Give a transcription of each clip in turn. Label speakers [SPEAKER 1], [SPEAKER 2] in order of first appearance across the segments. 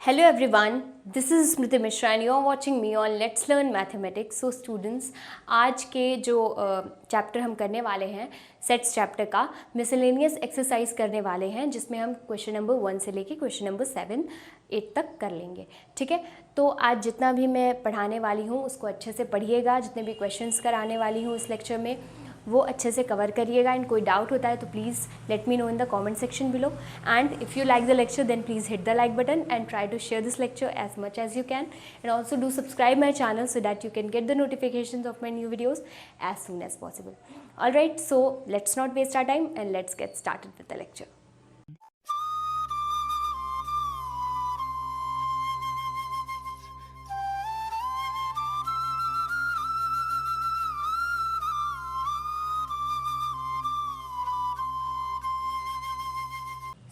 [SPEAKER 1] Hello everyone, this is Smriti Mishra and you are watching me on Let's Learn Mathematics. So students, आज के जो chapter हम करने वाले हैं सेट्स चैप्टर का मिसलेनियस एक्सरसाइज करने वाले हैं, जिसमें हम क्वेश्चन नंबर 1 से लेके क्वेश्चन नंबर 7 8 तक कर लेंगे। ठीक है, तो आज जितना भी मैं पढ़ाने वाली हूँ उसको अच्छे से पढ़िएगा। जितने भी क्वेश्चंस कराने वाली हूँ इस लेक्चर में वो अच्छे से कवर करिएगा। एंड कोई डाउट होता है तो please let me know in the comment section below. And if you like the lecture then please hit the like button and try to share this lecture as much as you can, and also do subscribe my channel so that you can get the notifications of my new videos as soon as possible. Alright, so let's not waste our time and let's get started with the lecture.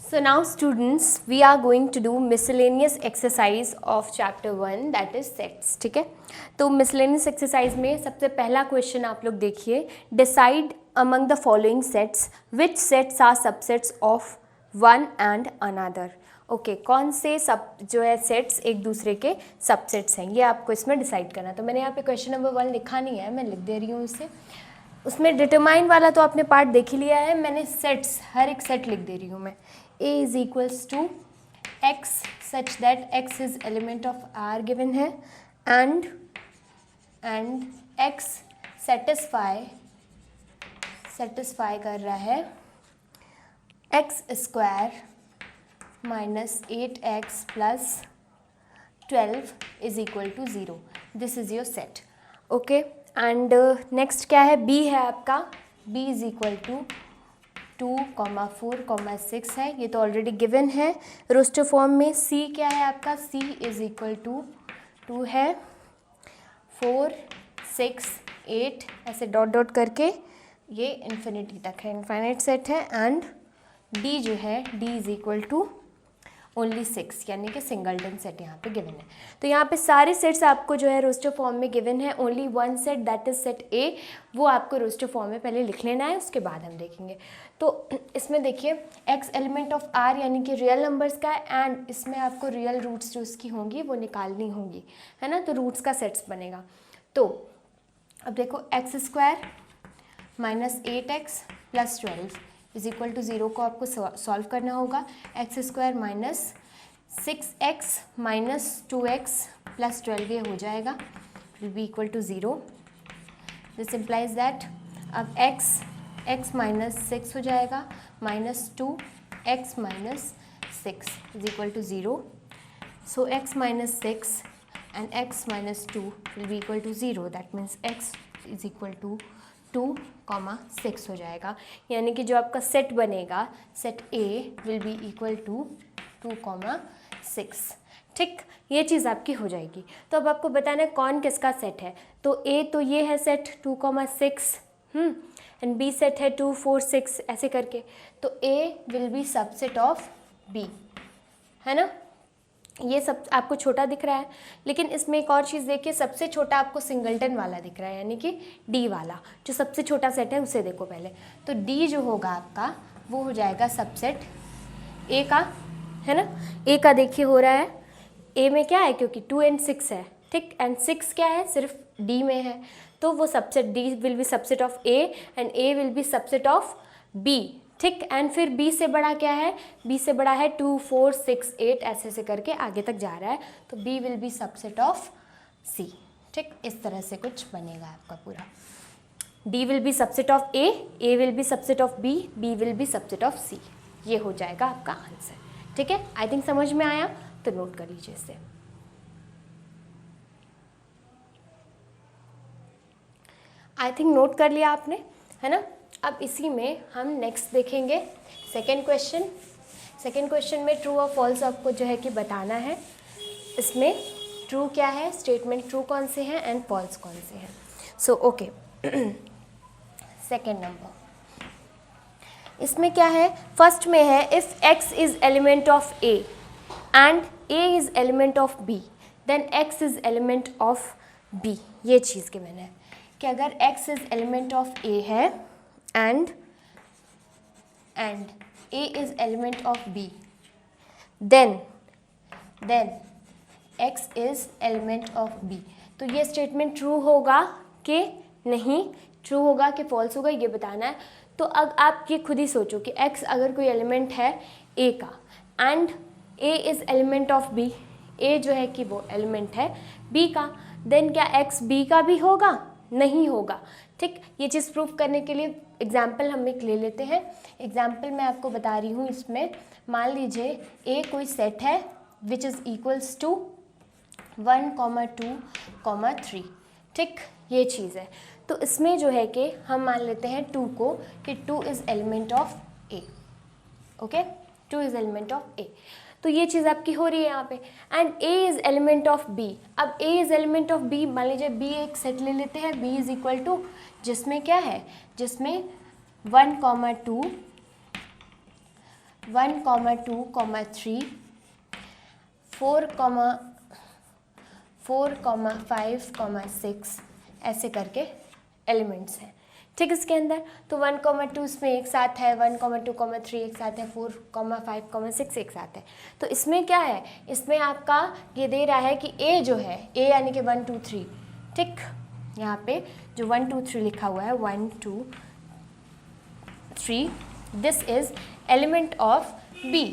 [SPEAKER 1] So now students, we are going to do miscellaneous exercise of chapter 1, that is sets. ठीक है, तो miscellaneous exercise में सबसे पहला question आप लोग देखिए, decide among the following sets which sets are subsets of one and another. Okay कौन से सब जो है सेट्स एक दूसरे के सबसेट्स हैं, ये आपको इसमें डिसाइड करना। तो मैंने यहाँ पे क्वेश्चन नंबर 1 लिखा नहीं है, मैं लिख दे रही हूँ इसे। उसमें डिटरमाइन वाला तो आपने पार्ट देख ही लिया है, मैंने सेट्स हर एक सेट लिख दे रही हूँ मैं। A is equals to x such that x is element of R given है and x satisfy कर रहा है x square minus 8x plus 12 is equal to 0. This is your set. Okay, and next क्या है, b है आपका, b is equal to 2, 4, 6 है, ये तो ऑलरेडी गिवन है रोस्टर फॉर्म में। c क्या है आपका, c इज इक्वल टू 2 है, 4, 6, 8 ऐसे डॉट डॉट करके ये इन्फिनिटी तक है, इनफाइनाइट सेट है। एंड d जो है, d is equal to only 6, यानी कि सिंगलटन सेट यहाँ पे गिवन है। तो यहाँ पे सारे सेट्स आपको जो है रोस्टर फॉर्म में गिवन है, only one set that is set ए, वो आपको रोस्टर फॉर्म में पहले लिख लेना है, उसके बाद हम देखेंगे। तो इसमें देखिए x एलिमेंट ऑफ r यानी कि रियल नंबर्स का है, एंड इसमें आपको रियल रूट्स जो इसकी होंगी वो निकालनी होंगी, है ना, तो रूट्स का सेट्स बनेगा। तो अब देखो x square minus 8x plus 12 is equal to 0 को आपको सॉल्व करना होगा। X square minus 6x minus 2x plus 12 ये हो जाएगा, will be equal to 0। This implies that अब x माइनस 6 हो जाएगा minus 2x minus 6 is equal to 0। So x minus 6 and x minus 2 will be equal to 0, that means x is equal to 2,6 हो जाएगा, यानी कि जो आपका set बनेगा set A will be equal to 2,6। ठीक, ये चीज़ आपकी हो जाएगी। तो अब आपको बताना है कौन किसका सेट है। तो A तो ये है सेट 2,6 एंड B सेट है 2, 4, 6 ऐसे करके। तो A will be subset of B, है ना। ये सब आपको छोटा दिख रहा है, लेकिन इसमें एक और चीज़ देखिए, सबसे छोटा आपको सिंगलटन वाला दिख रहा है, यानी कि D वाला जो सबसे छोटा सेट है उसे देखो पहले। तो D जो होगा आपका वो हो जाएगा सबसेट A का, है ना। A का देखिए हो रहा है, A में क्या है, क्योंकि 2 and 6 है, ठीक, एंड 6 क्या है, सिर्फ D में है, तो वो subset D will be subset of A and A will be subset of B। ठीक, एंड फिर B से बड़ा क्या है, B से बड़ा है 2, 4, 6, 8 ऐसे से करके आगे तक जा रहा है, तो B will be subset of C। ठीक, इस तरह से कुछ बनेगा आपका पूरा। D will be subset of A, A will be subset of B, B will be subset of C। ये हो जाएगा आपका आंसर। ठीक है, आई थिंक समझ में आया, तो नोट कर लीजिए इसे। आई थिंक नोट कर लिया आपने, है ना। अब इसी में हम नेक्स्ट देखेंगे सेकेंड क्वेश्चन में ट्रू और फॉल्स आपको जो है कि बताना है। इसमें ट्रू क्या है, स्टेटमेंट ट्रू कौन से हैं एंड फॉल्स कौन से हैं। सो ओके, सेकेंड नंबर इसमें क्या है, फर्स्ट में है if x is element of A and A is element of B then x is element of B। ये चीज़ के मैंने कि अगर x is element of A है and A is element of B, then then x is element of b। तो ये statement true होगा कि नहीं, ट्रू होगा कि फॉल्स होगा, ये बताना है। तो अब आप ये खुद ही सोचो कि x अगर कोई एलिमेंट है a का and a is element of b, a जो है कि वो एलिमेंट है b का, देन क्या x b का भी होगा? नहीं होगा। ठीक, ये चीज़ प्रूफ करने के लिए एग्जाम्पल हम एक ले लेते हैं। एग्जाम्पल मैं आपको बता रही हूँ इसमें। मान लीजिए a कोई सेट है विच इज़ इक्वल्स टू 1, 2, 3। ठीक, ये चीज़ है। तो इसमें जो है कि हम मान लेते हैं 2 को कि 2 is element of a। Okay, 2 is element of a। तो ये चीज़ आपकी हो रही है यहाँ पे। And a is element of b। अब a is element of b, मान लीजिए b एक सेट ले लेते हैं, b इज़ इक्वल टू, जिसमें क्या है, जिसमें 1, 2, 3, 4, 5, 6 ऐसे करके एलिमेंट्स हैं। ठीक, इसके अंदर तो 1, 2 इसमें एक साथ है, 1, 2, 3 एक साथ है, 4, 5, 6 एक साथ है। तो इसमें क्या है, इसमें आपका ये दे रहा है कि a जो है, a यानी कि 1, 2, 3। ठीक, यहाँ पे जो 1, 2, 3 लिखा हुआ है, 1, 2, 3, this is element of b।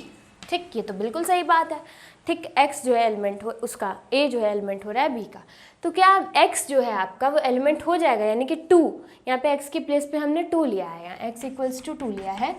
[SPEAKER 1] ठीक, ये तो बिल्कुल सही बात है। ठीक, x जो है एलिमेंट हो उसका, a जो है एलिमेंट हो रहा है b का, तो क्या x जो है आपका वो एलिमेंट हो जाएगा, यानी कि 2, यहाँ पे x की प्लेस पे हमने 2 लिया है, यहाँ x इक्वल्स टू 2 लिया है।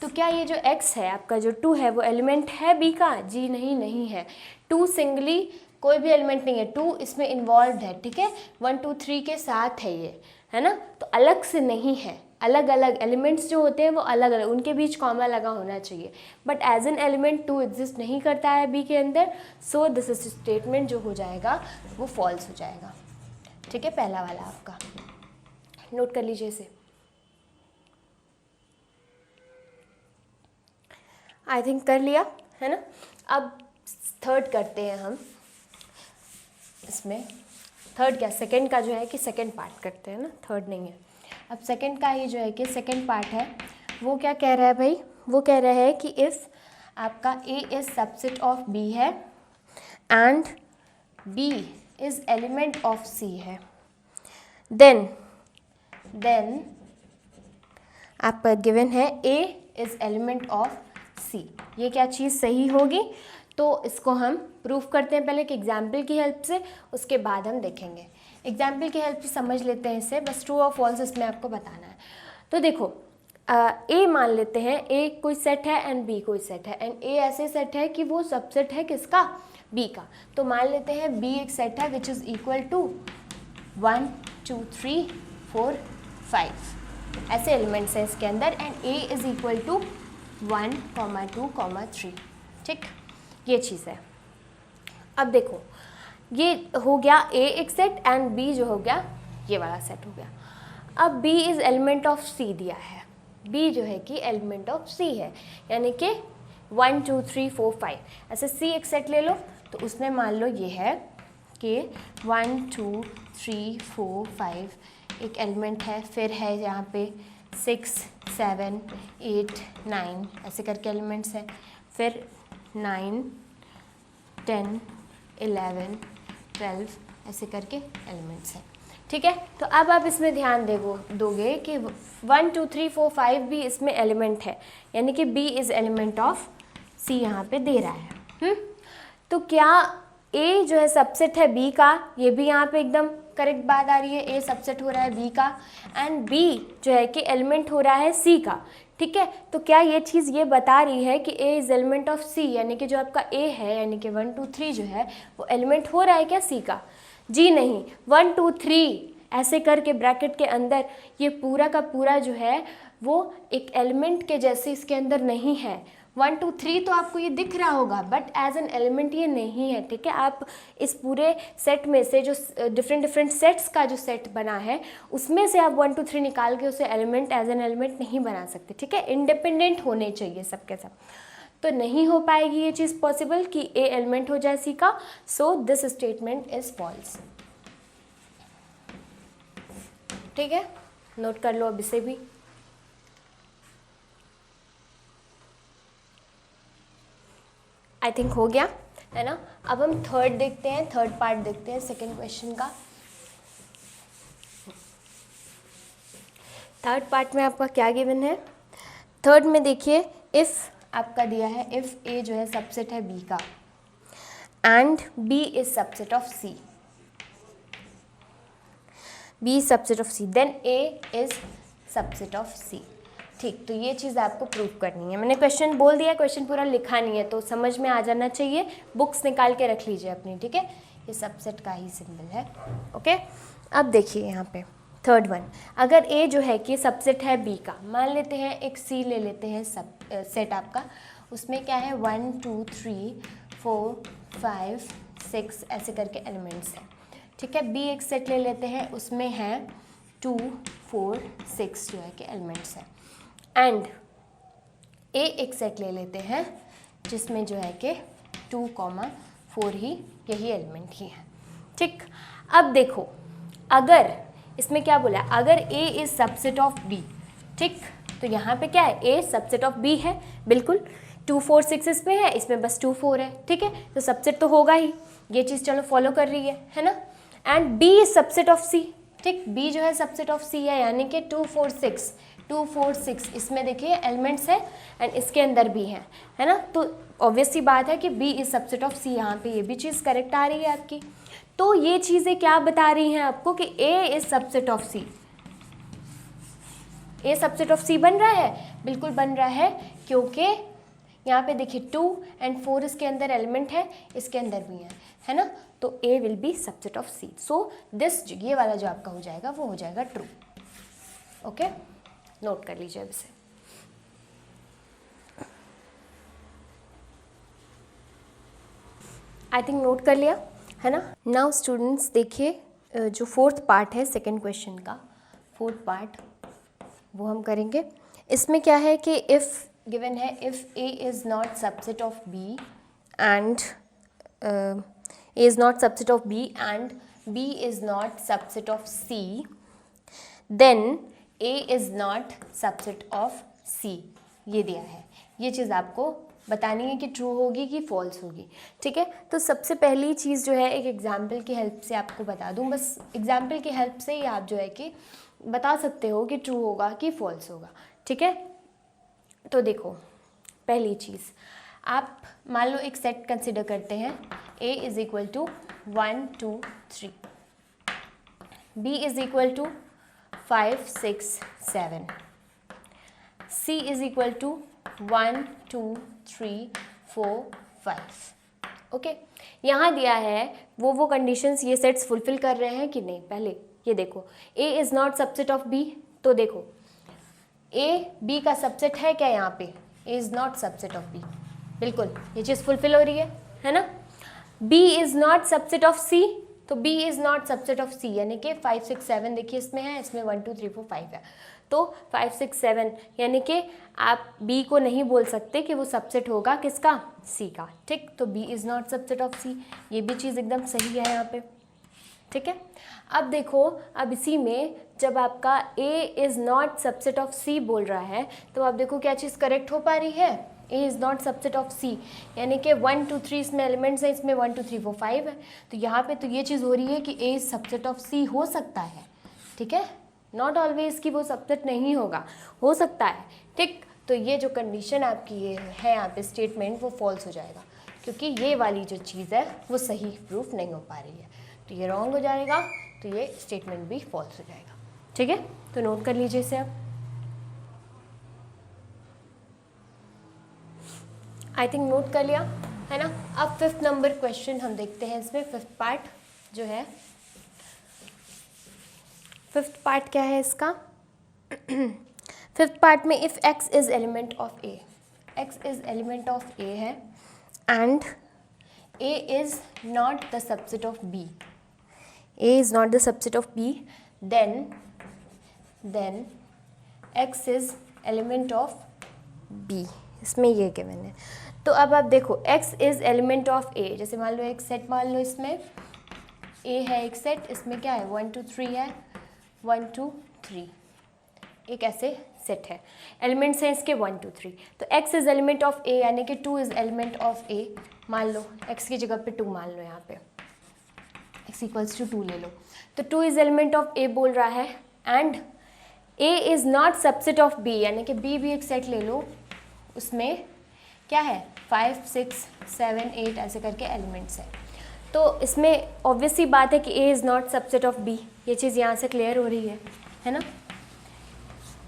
[SPEAKER 1] तो क्या ये जो x है आपका, जो 2 है, वो एलिमेंट है b का? जी नहीं, नहीं है। 2 सिंगली कोई भी एलिमेंट नहीं है, 2 इसमें इन्वॉल्व है। ठीक है, 1, 2, 3 के साथ है ये, है ना, तो अलग से नहीं है। अलग अलग एलिमेंट्स जो होते हैं वो अलग अलग, उनके बीच कॉमा लगा होना चाहिए, but as an element 2 exist नहीं करता है b के अंदर। सो दिस स्टेटमेंट जो हो जाएगा वो फॉल्स हो जाएगा। ठीक है, पहला वाला आपका नोट कर लीजिए इसे। आई थिंक कर लिया है ना। अब थर्ड करते हैं हम इसमें। थर्ड क्या, सेकंड का जो है कि सेकंड पार्ट करते हैं ना, थर्ड नहीं है। अब सेकंड का ये जो है कि सेकंड पार्ट है, वो क्या कह रहा है भाई, वो कह रहा है कि इफ़ आपका a is subset of b है and b is element of c है, देन आपका गिवन है a is element of c। ये क्या चीज़ सही होगी? तो इसको हम प्रूफ करते हैं पहले कि एग्जाम्पल की हेल्प से, उसके बाद हम देखेंगे। एग्जाम्पल की हेल्प से समझ लेते हैं इसे, बस ट्रू और फॉल्स इसमें आपको बताना है। तो देखो, a मान लेते हैं, a कोई सेट है एंड b कोई सेट है, एंड a ऐसे सेट है कि वो सबसेट है किसका? b का। तो मान लेते हैं b एक सेट है विच इज़ इक्वल टू 1, 2, 3, 4, 5 ऐसे एलिमेंट्स हैं इसके अंदर, and a is equal to 1, 2, 3। ठीक, ये चीज़ है। अब देखो, ये हो गया a एक सेट एंड b जो हो गया ये वाला सेट हो गया। अब b is element of c दिया है, b जो है कि एलिमेंट ऑफ c है, यानी कि 1, 2, 3, 4, 5 ऐसे c एक सेट ले लो। तो उसमें मान लो ये है कि 1, 2, 3, 4, 5 एक एलिमेंट है, फिर है यहाँ पे 6, 7, 8, 9 ऐसे करके एलिमेंट्स हैं, फिर 9, 10, 11, 12 ऐसे करके एलिमेंट्स हैं। ठीक है, तो अब आप इसमें ध्यान दोगे कि 1, 2, 3, 4, 5 भी इसमें एलिमेंट है, यानी कि b is element of c यहाँ पे दे रहा है। तो क्या a जो है सबसेट है b का? ये भी यहाँ पे एकदम करेक्ट बात आ रही है, a सबसेट हो रहा है b का, एंड b जो है कि एलिमेंट हो रहा है c का। ठीक है, तो क्या ये चीज़ ये बता रही है कि a is element of c, यानी कि जो आपका a है, यानी कि 1, 2, 3 जो है वो एलिमेंट हो रहा है क्या c का? जी नहीं। 1, 2, 3 ऐसे करके ब्रैकेट के अंदर ये पूरा का पूरा जो है वो एक एलिमेंट के जैसे इसके अंदर नहीं है। 1, 2, 3 तो आपको ये दिख रहा होगा, बट एज एन एलिमेंट ये नहीं है। ठीक है, आप इस पूरे सेट में से जो डिफरेंट सेट्स का जो सेट बना है उसमें से आप 1, 2, 3 निकाल के उसे एलिमेंट एज एन एलिमेंट नहीं बना सकते। ठीक है, इंडिपेंडेंट होने चाहिए सबके सब, तो नहीं हो पाएगी ये चीज़ पॉसिबल कि a एलिमेंट हो जाए c का। So this statement is false. ठीक है, नोट कर लो अब इसे भी। आई थिंक हो गया। है ना। अब हम थर्ड देखते हैं, थर्ड पार्ट देखते हैं सेकेंड क्वेश्चन का। थर्ड पार्ट में आपका क्या गिवन है, थर्ड में देखिए इफ़ आपका दिया है इफ़ ए जो है सबसेट है बी का and B is subset of C, B is subset of C then A is subset of C. ठीक, तो ये चीज़ आपको प्रूव करनी है। मैंने क्वेश्चन बोल दिया, क्वेश्चन पूरा लिखा नहीं है तो समझ में आ जाना चाहिए, बुक्स निकाल के रख लीजिए अपनी, ठीक है। ये सबसेट का ही सिंबल है, ओके। अब देखिए यहाँ पे थर्ड वन, अगर ए जो है कि सबसेट है बी का, मान लेते हैं एक सी ले लेते हैं सब सेट आपका, उसमें क्या है 1 2 3 4 5 6 ऐसे करके एलिमेंट्स हैं, ठीक है। बी एक सेट ले लेते हैं, उसमें है 2 4 6 जो है कि एलिमेंट्स हैं, एंड ए एक सेट ले लेते हैं जिसमें जो है कि 2 4 ही यही एलिमेंट ही है, ठीक। अब देखो अगर इसमें क्या बोला है, अगर ए इज सबसेट ऑफ बी, ठीक, तो यहाँ पे क्या है, ए सबसेट ऑफ बी है, बिल्कुल 2 4 6 इसमें है, इसमें बस 2 4 है, ठीक है, तो सबसेट तो होगा ही, ये चीज़ चलो फॉलो कर रही है ना। And B is subset of C, ठीक, बी जो है सबसेट ऑफ सी है, यानी कि 2 4 6 इसमें देखिए एलिमेंट्स है एंड इसके अंदर भी है ना, तो ऑब्वियस सी बात है कि बी इज सबसेट ऑफ सी, यहाँ पे ये भी चीज़ करेक्ट आ रही है आपकी। तो ये चीज़ें क्या बता रही हैं आपको कि A is subset of C, A subset of C बन रहा है, बिल्कुल बन रहा है, क्योंकि यहाँ पे देखिए 2 एंड 4 इसके अंदर एलिमेंट है, इसके अंदर भी है ना, तो A will be subset of C. So this ये वाला जो आपका हो जाएगा वो हो जाएगा ट्रू, ओके, नोट कर लीजिए अब इसे। आई थिंक नोट कर लिया है ना। नाउ स्टूडेंट्स देखिए जो फोर्थ पार्ट है सेकंड क्वेश्चन का, फोर्थ पार्ट वो हम करेंगे। इसमें क्या है कि इफ़ गिवन है if A is not subset of B and A is not subset of B and B is not subset of C, then A is not subset of C, ये दिया है। ये चीज़ आपको बतानी है कि ट्रू होगी कि फॉल्स होगी, ठीक है। तो सबसे पहली चीज़ जो है एक एग्जाम्पल की हेल्प से आपको बता दूं, बस एग्जाम्पल की हेल्प से ही आप जो है कि बता सकते हो कि ट्रू होगा कि फॉल्स होगा, ठीक है। तो देखो पहली चीज़, आप मान लो एक सेट कंसिडर करते हैं, A is equal to 1 2 3, B is equal to 5 6 7, C is equal to 1 2 3 4 5, okay. यहाँ दिया है वो कंडीशंस, ये सेट्स फुलफिल कर रहे हैं कि नहीं, पहले ये देखो। A is not subset of B, तो देखो ए बी का सबसेट है क्या, यहाँ पे A is not subset of B, बिल्कुल ये चीज़ फुलफिल हो रही है ना। B is not subset of C, तो B is not subset of C, यानी कि 5 6 7 देखिए इसमें है, इसमें 1 2 3 4 5 है, तो 5 6 7 यानी कि आप बी को नहीं बोल सकते कि वो सबसेट होगा किसका, सी का, ठीक। तो B is not subset of C, ये भी चीज़ एकदम सही है यहाँ पे, ठीक है। अब देखो, अब इसी में जब आपका A is not subset of C बोल रहा है, तो आप देखो क्या चीज़ करेक्ट हो पा रही है, A is not subset of C, यानी कि 1 2 3 इसमें एलिमेंट्स हैं, इसमें 1 2 3 4 5 है, तो यहाँ पे तो ये चीज़ हो रही है कि ए इज़ सबसेट ऑफ सी हो सकता है, ठीक है, नॉट ऑलवेज कि वो सबसेट नहीं होगा, हो सकता है, ठीक। तो ये जो कंडीशन आपकी ये है यहाँ पे स्टेटमेंट, वो फॉल्स हो जाएगा, क्योंकि ये वाली जो चीज़ है वो सही प्रूफ नहीं हो पा रही है, तो ये रॉन्ग हो जाएगा, तो ये स्टेटमेंट भी फॉल्स हो जाएगा, ठीक है। तो नोट कर लीजिए इसे अब। आई थिंक नोट कर लिया है ना। अब 5th नंबर क्वेश्चन हम देखते हैं, इसमें 5th पार्ट जो है, 5th पार्ट क्या है इसका 5th पार्ट में if x is element of A, x is element of A है and a is not the subset of b, a is not the subset of b, then x is element of b, इसमें ये given है। तो अब आप देखो x is element of a, जैसे मान लो एक सेट मान लो, इसमें a है एक सेट, इसमें क्या है 1 2 3 है, 1 2 3 एक ऐसे सेट है, एलिमेंट्स हैं इसके 1 2 3, तो x is element of a यानी कि 2 इज़ एलिमेंट ऑफ a, मान लो x की जगह पे 2 मान लो, यहाँ पे x इक्वल्स टू 2 ले लो, तो 2 इज एलिमेंट ऑफ a बोल रहा है and a is not subset of b, यानी कि b भी एक सेट ले लो, उसमें क्या है 5, 6, 7, 8 ऐसे करके एलिमेंट्स है। तो इसमें ऑब्वियस सी बात है कि a is not subset of b, ये चीज़ यहाँ से क्लियर हो रही है ना,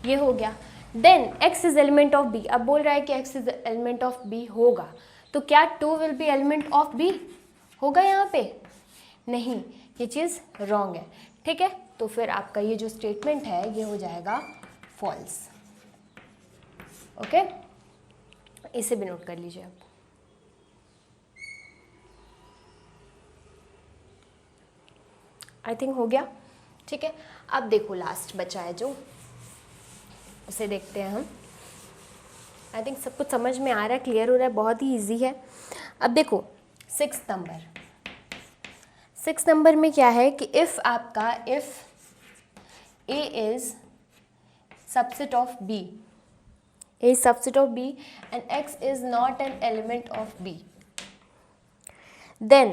[SPEAKER 1] ये हो गया। Then x is element of b, अब बोल रहा है कि x is element of b होगा, तो क्या 2 will be element of b होगा यहाँ पे? नहीं, ये चीज़ रॉन्ग है, ठीक है। तो फिर आपका ये जो स्टेटमेंट है ये हो जाएगा फॉल्स। ओके, इसे भी नोट कर लीजिए। अब आई थिंक हो गया, ठीक है। अब देखो लास्ट बचा है जो, उसे देखते हैं हम। आई थिंक सब कुछ समझ में आ रहा है, क्लियर हो रहा है, बहुत ही इजी है। अब देखो 6 नंबर में क्या है कि इफ़ आपका a is subset of b, a is subset of b and x is not an element of b, then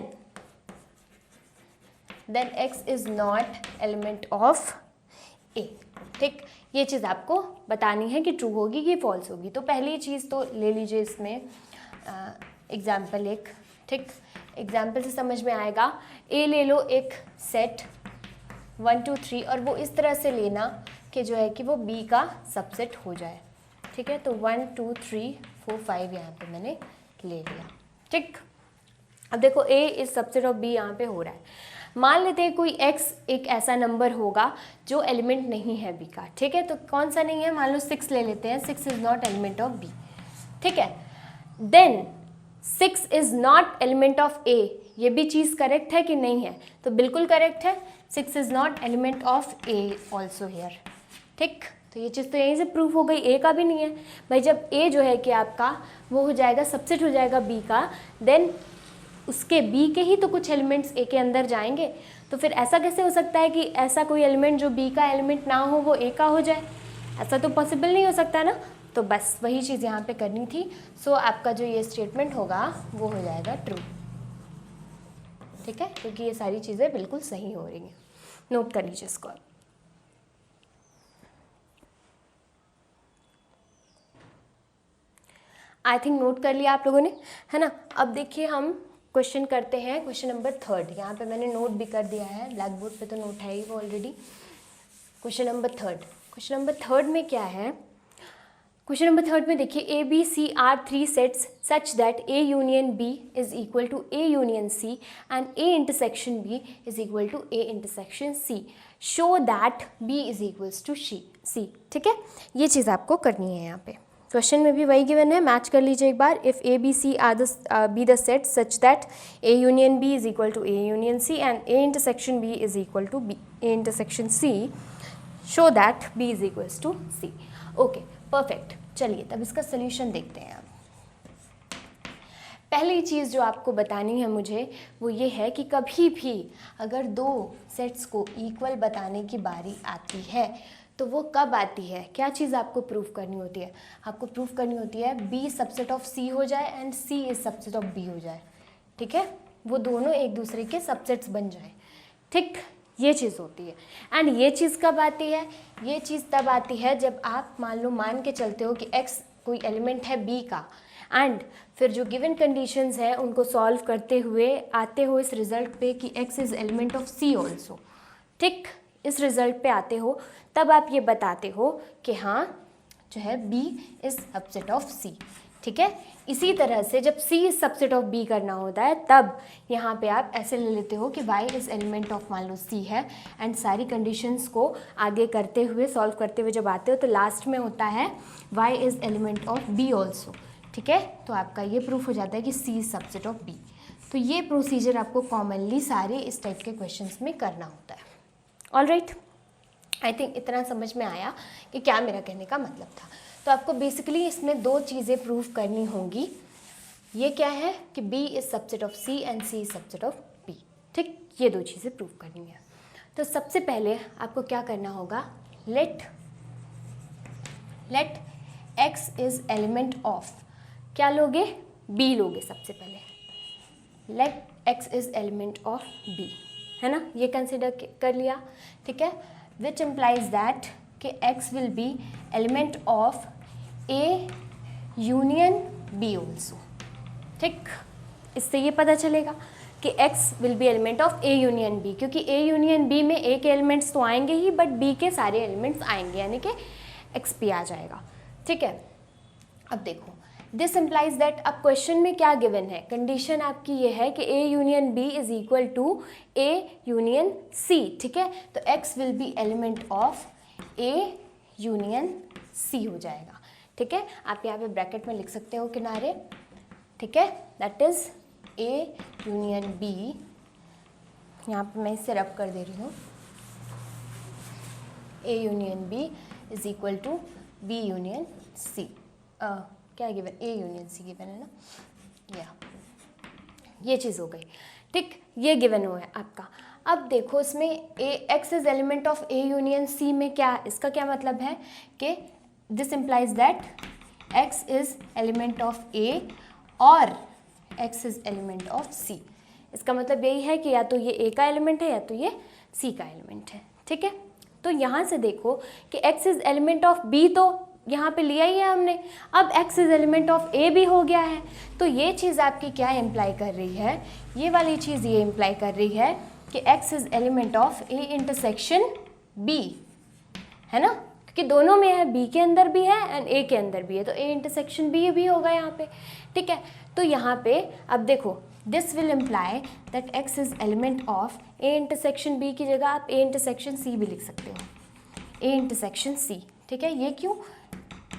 [SPEAKER 1] x is not element of a, ठीक। ये चीज़ आपको बतानी है कि ट्रू होगी कि फॉल्स होगी। तो पहली चीज़ तो ले लीजिए इसमें एग्जाम्पल एक, ठीक। एग्जाम्पल से समझ में आएगा। ए ले लो एक सेट 1, 2, 3 और वो इस तरह से लेना कि जो है कि वो बी का सबसेट हो जाए, ठीक है। तो 1, 2, 3, 4, 5 यहाँ पे मैंने ले लिया, ठीक। अब देखो a is subset of b यहाँ पे हो रहा है। मान लेते हैं कोई x एक ऐसा नंबर होगा जो एलिमेंट नहीं है b का, ठीक है। तो कौन सा नहीं है, मान लो 6 ले लेते हैं, 6 is not element of b, ठीक है। Then 6 is not element of a, ये भी चीज़ करेक्ट है कि नहीं है? तो बिल्कुल करेक्ट है, 6 is not element of a also here, ठीक। तो ये चीज़ तो यहीं से प्रूफ हो गई, a का भी नहीं है भाई। जब a जो है कि आपका वो हो जाएगा सबसेट हो जाएगा b का, देन उसके b के ही तो कुछ एलिमेंट्स a के अंदर जाएंगे। तो फिर ऐसा कैसे हो सकता है कि ऐसा कोई एलिमेंट जो b का एलिमेंट ना हो वो a का हो जाए? ऐसा तो पॉसिबल नहीं हो सकता ना। तो बस वही चीज़ यहाँ पे करनी थी। सो आपका जो ये स्टेटमेंट होगा वो हो जाएगा ट्रू, ठीक है, क्योंकि ये सारी चीज़ें बिल्कुल सही हो रही हैं। नोट कर लीजिए इसको। आई थिंक नोट कर लिया आप लोगों ने, है ना। अब देखिए हम क्वेश्चन करते हैं, क्वेश्चन नंबर 3। यहाँ पे मैंने नोट भी कर दिया है, ब्लैक बोर्ड पे तो नोट है ही वो ऑलरेडी। क्वेश्चन नंबर 3 में क्या है? क्वेश्चन नंबर 3 में देखिए A B C are 3 sets such that A union B is equal to A union C and A intersection B is equal to A intersection C, show that B is equals to C, ठीक है। ये चीज़ आपको करनी है। यहाँ पे question में भी वही गिवन है, मैच कर लीजिए एक बार। If A B C are be the set such that A union B is equal to A union C and A intersection B is equal to B A intersection C, show that B is equals to C. Okay, perfect. चलिए तब इसका solution देखते हैं। पहली चीज़ जो आपको बतानी है मुझे वो ये है कि कभी भी अगर 2 सेट्स को इक्वल बताने की बारी आती है तो वो कब आती है? क्या चीज़ आपको प्रूफ करनी होती है? आपको प्रूफ करनी होती है B सबसेट ऑफ C हो जाए and C is subset of B हो जाए, ठीक है। वो दोनों एक दूसरे के सबसेट्स बन जाए, ठीक। ये चीज़ होती है। एंड ये चीज़ कब आती है? ये चीज़ तब आती है जब आप मान के चलते हो कि X कोई एलिमेंट है B का एंड फिर जो गिवन कंडीशंस है उनको सॉल्व करते हुए आते हो इस रिजल्ट पे कि X is element of C also, ठीक। इस रिजल्ट पे आते हो तब आप ये बताते हो कि हाँ जो है B is subset of C, ठीक है। इसी तरह से जब C is subset of B करना होता है तब यहाँ पे आप ऐसे ले लेते हो कि Y इज़ एलिमेंट ऑफ मान लो C है एंड सारी कंडीशंस को आगे करते हुए सॉल्व करते हुए जब आते हो तो लास्ट में होता है Y is element of B also, ठीक है। तो आपका ये प्रूफ हो जाता है कि C is subset of B। तो ये प्रोसीजर आपको कॉमनली सारे इस टाइप के क्वेश्चंस में करना होता है। ऑल राइट, आई थिंक इतना समझ में आया कि क्या मेरा कहने का मतलब था। तो आपको बेसिकली इसमें 2 चीज़ें प्रूफ करनी होंगी। ये क्या है कि B is subset of C and C is subset of B, ठीक। ये 2 चीज़ें प्रूफ करनी है। तो सबसे पहले आपको क्या करना होगा, let X is element of, क्या लोगे? B लोगे सबसे पहले, let x is element of b, है ना, ये कंसिडर कर लिया, ठीक है, विच इम्प्लाइज दैट कि x will be element of a union b also, ठीक। इससे ये पता चलेगा कि x will be element of a union b, क्योंकि a यूनियन b में a के एलिमेंट्स तो आएंगे ही, बट b के सारे एलिमेंट्स आएंगे, यानी कि x p आ जाएगा, ठीक है। अब देखो, दिस इम्प्लाइज दैट, अब क्वेश्चन में क्या गिवन है, कंडीशन आपकी ये है कि a union b is equal to a union c, ठीक है, तो x will be element of a union c हो जाएगा, ठीक है। आप यहाँ पे ब्रैकेट में लिख सकते हो किनारे, ठीक है, that is a union b, यहाँ पे मैं इसे रब कर दे रही हूँ, a union b is equal to b union c, क्या given, a union c given है ना, या ये चीज़ हो गई, ठीक, ये गिवन हुआ है आपका। अब देखो इसमें x is element of a union c में क्या, इसका क्या मतलब है कि this implies that x is element of a और x is element of c, इसका मतलब यही है कि या तो ये a का एलिमेंट है या तो ये c का एलिमेंट है, ठीक है। तो यहाँ से देखो कि x is element of b तो यहाँ पे लिया ही है हमने, अब x is element of a भी हो गया है, तो ये चीज़ आपकी क्या इम्प्लाई कर रही है, ये वाली चीज़ ये इम्प्लाई कर रही है कि x is element of a intersection b, है ना, क्योंकि दोनों में है, b के अंदर भी है एंड a के अंदर भी है, तो a इंटरसेक्शन b भी होगा यहाँ पे, ठीक है। तो यहाँ पे अब देखो, this will imply that x is element of a intersection b की जगह आप a इंटरसेक्शन c भी लिख सकते हो, a इंटरसेक्शन c, ठीक है। ये क्यों,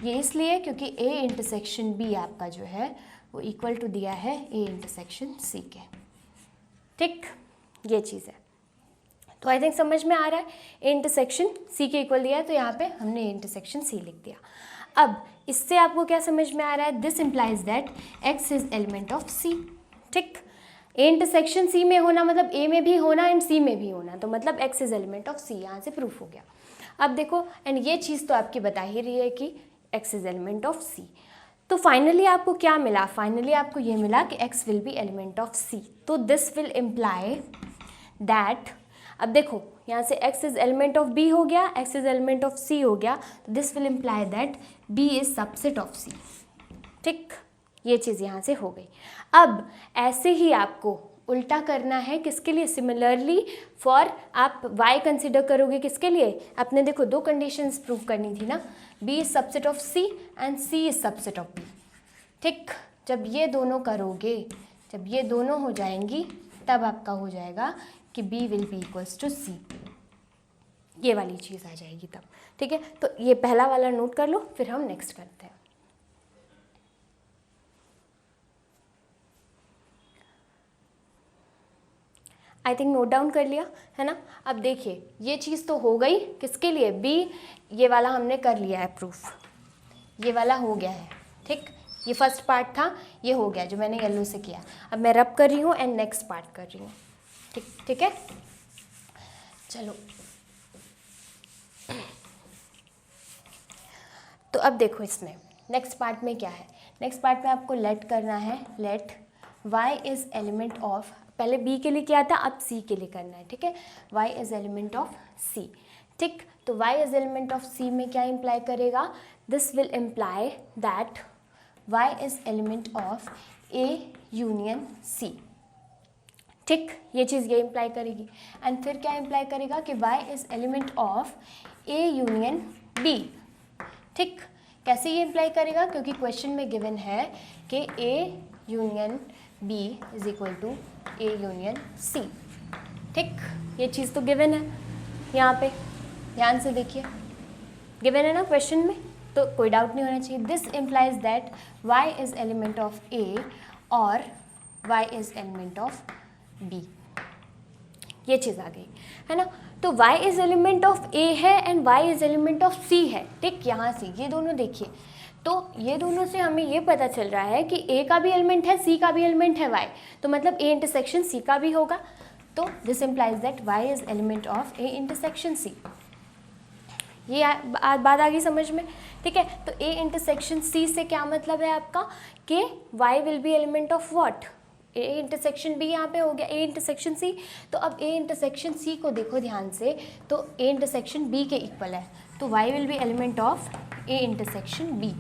[SPEAKER 1] ये इसलिए क्योंकि a इंटरसेक्शन b आपका जो है वो इक्वल टू दिया है a इंटरसेक्शन c के, ठीक, ये चीज़ है। तो आई थिंक समझ में आ रहा है, a इंटरसेक्शन c के इक्वल दिया है, तो यहाँ पे हमने a इंटरसेक्शन c लिख दिया। अब इससे आपको क्या समझ में आ रहा है, this implies that x is element of c, ठीक, a इंटरसेक्शन c में होना मतलब a में भी होना एंड c में भी होना, तो मतलब x is element of c, यहाँ से प्रूफ हो गया। अब देखो, एंड ये चीज़ तो आपकी बता ही रही है कि x is element of c, तो फाइनली आपको क्या मिला, फाइनली आपको ये मिला कि x will be element of c, तो दिस विल इम्प्लाई दैट, अब देखो यहाँ से x is element of b हो गया, x is element of c हो गया, तो this will imply that b is subset of c, ठीक, ये चीज़ यहाँ से हो गई। अब ऐसे ही आपको उल्टा करना है, किसके लिए, सिमिलरली फॉर आप y कंसिडर करोगे किसके लिए, आपने देखो दो कंडीशंस प्रूव करनी थी ना, b is subset of c and c is subset of b, ठीक, जब ये दोनों करोगे, जब ये दोनों हो जाएंगी तब आपका हो जाएगा कि b will be equals to c, ये वाली चीज़ आ जाएगी तब, ठीक है। तो ये पहला वाला नोट कर लो, फिर हम नेक्स्ट करते हैं। आई थिंक नोट डाउन कर लिया है ना। अब देखिए ये चीज़ तो हो गई किसके लिए, बी, ये वाला हमने कर लिया है प्रूफ, ये वाला हो गया है, ठीक, ये फर्स्ट पार्ट था, ये हो गया जो मैंने येलो से किया। अब मैं रब कर रही हूँ एंड नेक्स्ट पार्ट कर रही हूँ, ठीक, ठीक है। चलो तो अब देखो इसमें नेक्स्ट पार्ट में क्या है, नेक्स्ट पार्ट में आपको लेट करना है, let y is element of, पहले b के लिए किया था, अब c के लिए करना है, ठीक है, y is element of c, ठीक। तो y is element of c में क्या इम्प्लाई करेगा, this will imply that y is element of a union c, ठीक, ये चीज़ ये इम्प्लाई करेगी। एंड फिर क्या इम्प्लाई करेगा कि y is element of a union b, ठीक, कैसे ये इम्प्लाई करेगा, क्योंकि क्वेश्चन में गिवन है कि a union b is equal to a union c, ठीक, ये चीज़ तो गिवन है, यहाँ पे ध्यान से देखिए गिवन है ना क्वेश्चन में, तो कोई डाउट नहीं होना चाहिए। This implies that y is element of a और y is element of b, ये चीज़ आ गई है ना। तो y is element of a है and y is element of c है, ठीक, यहाँ से ये दोनों देखिए, तो ये दोनों से हमें ये पता चल रहा है कि a का भी एलिमेंट है, c का भी एलिमेंट है y, तो मतलब a इंटरसेक्शन c का भी होगा, तो this implies that y is element of a intersection c, ये बात आ गई समझ में, ठीक है। तो a इंटरसेक्शन c से क्या मतलब है आपका कि y will be element of what, A intersection B यहाँ पे हो गया ए इंटरसेक्शन सी। तो अब ए इंटरसेक्शन सी को देखो ध्यान से, तो ए इंटरसेक्शन बी के इक्वल है, तो y will be element of A intersection B.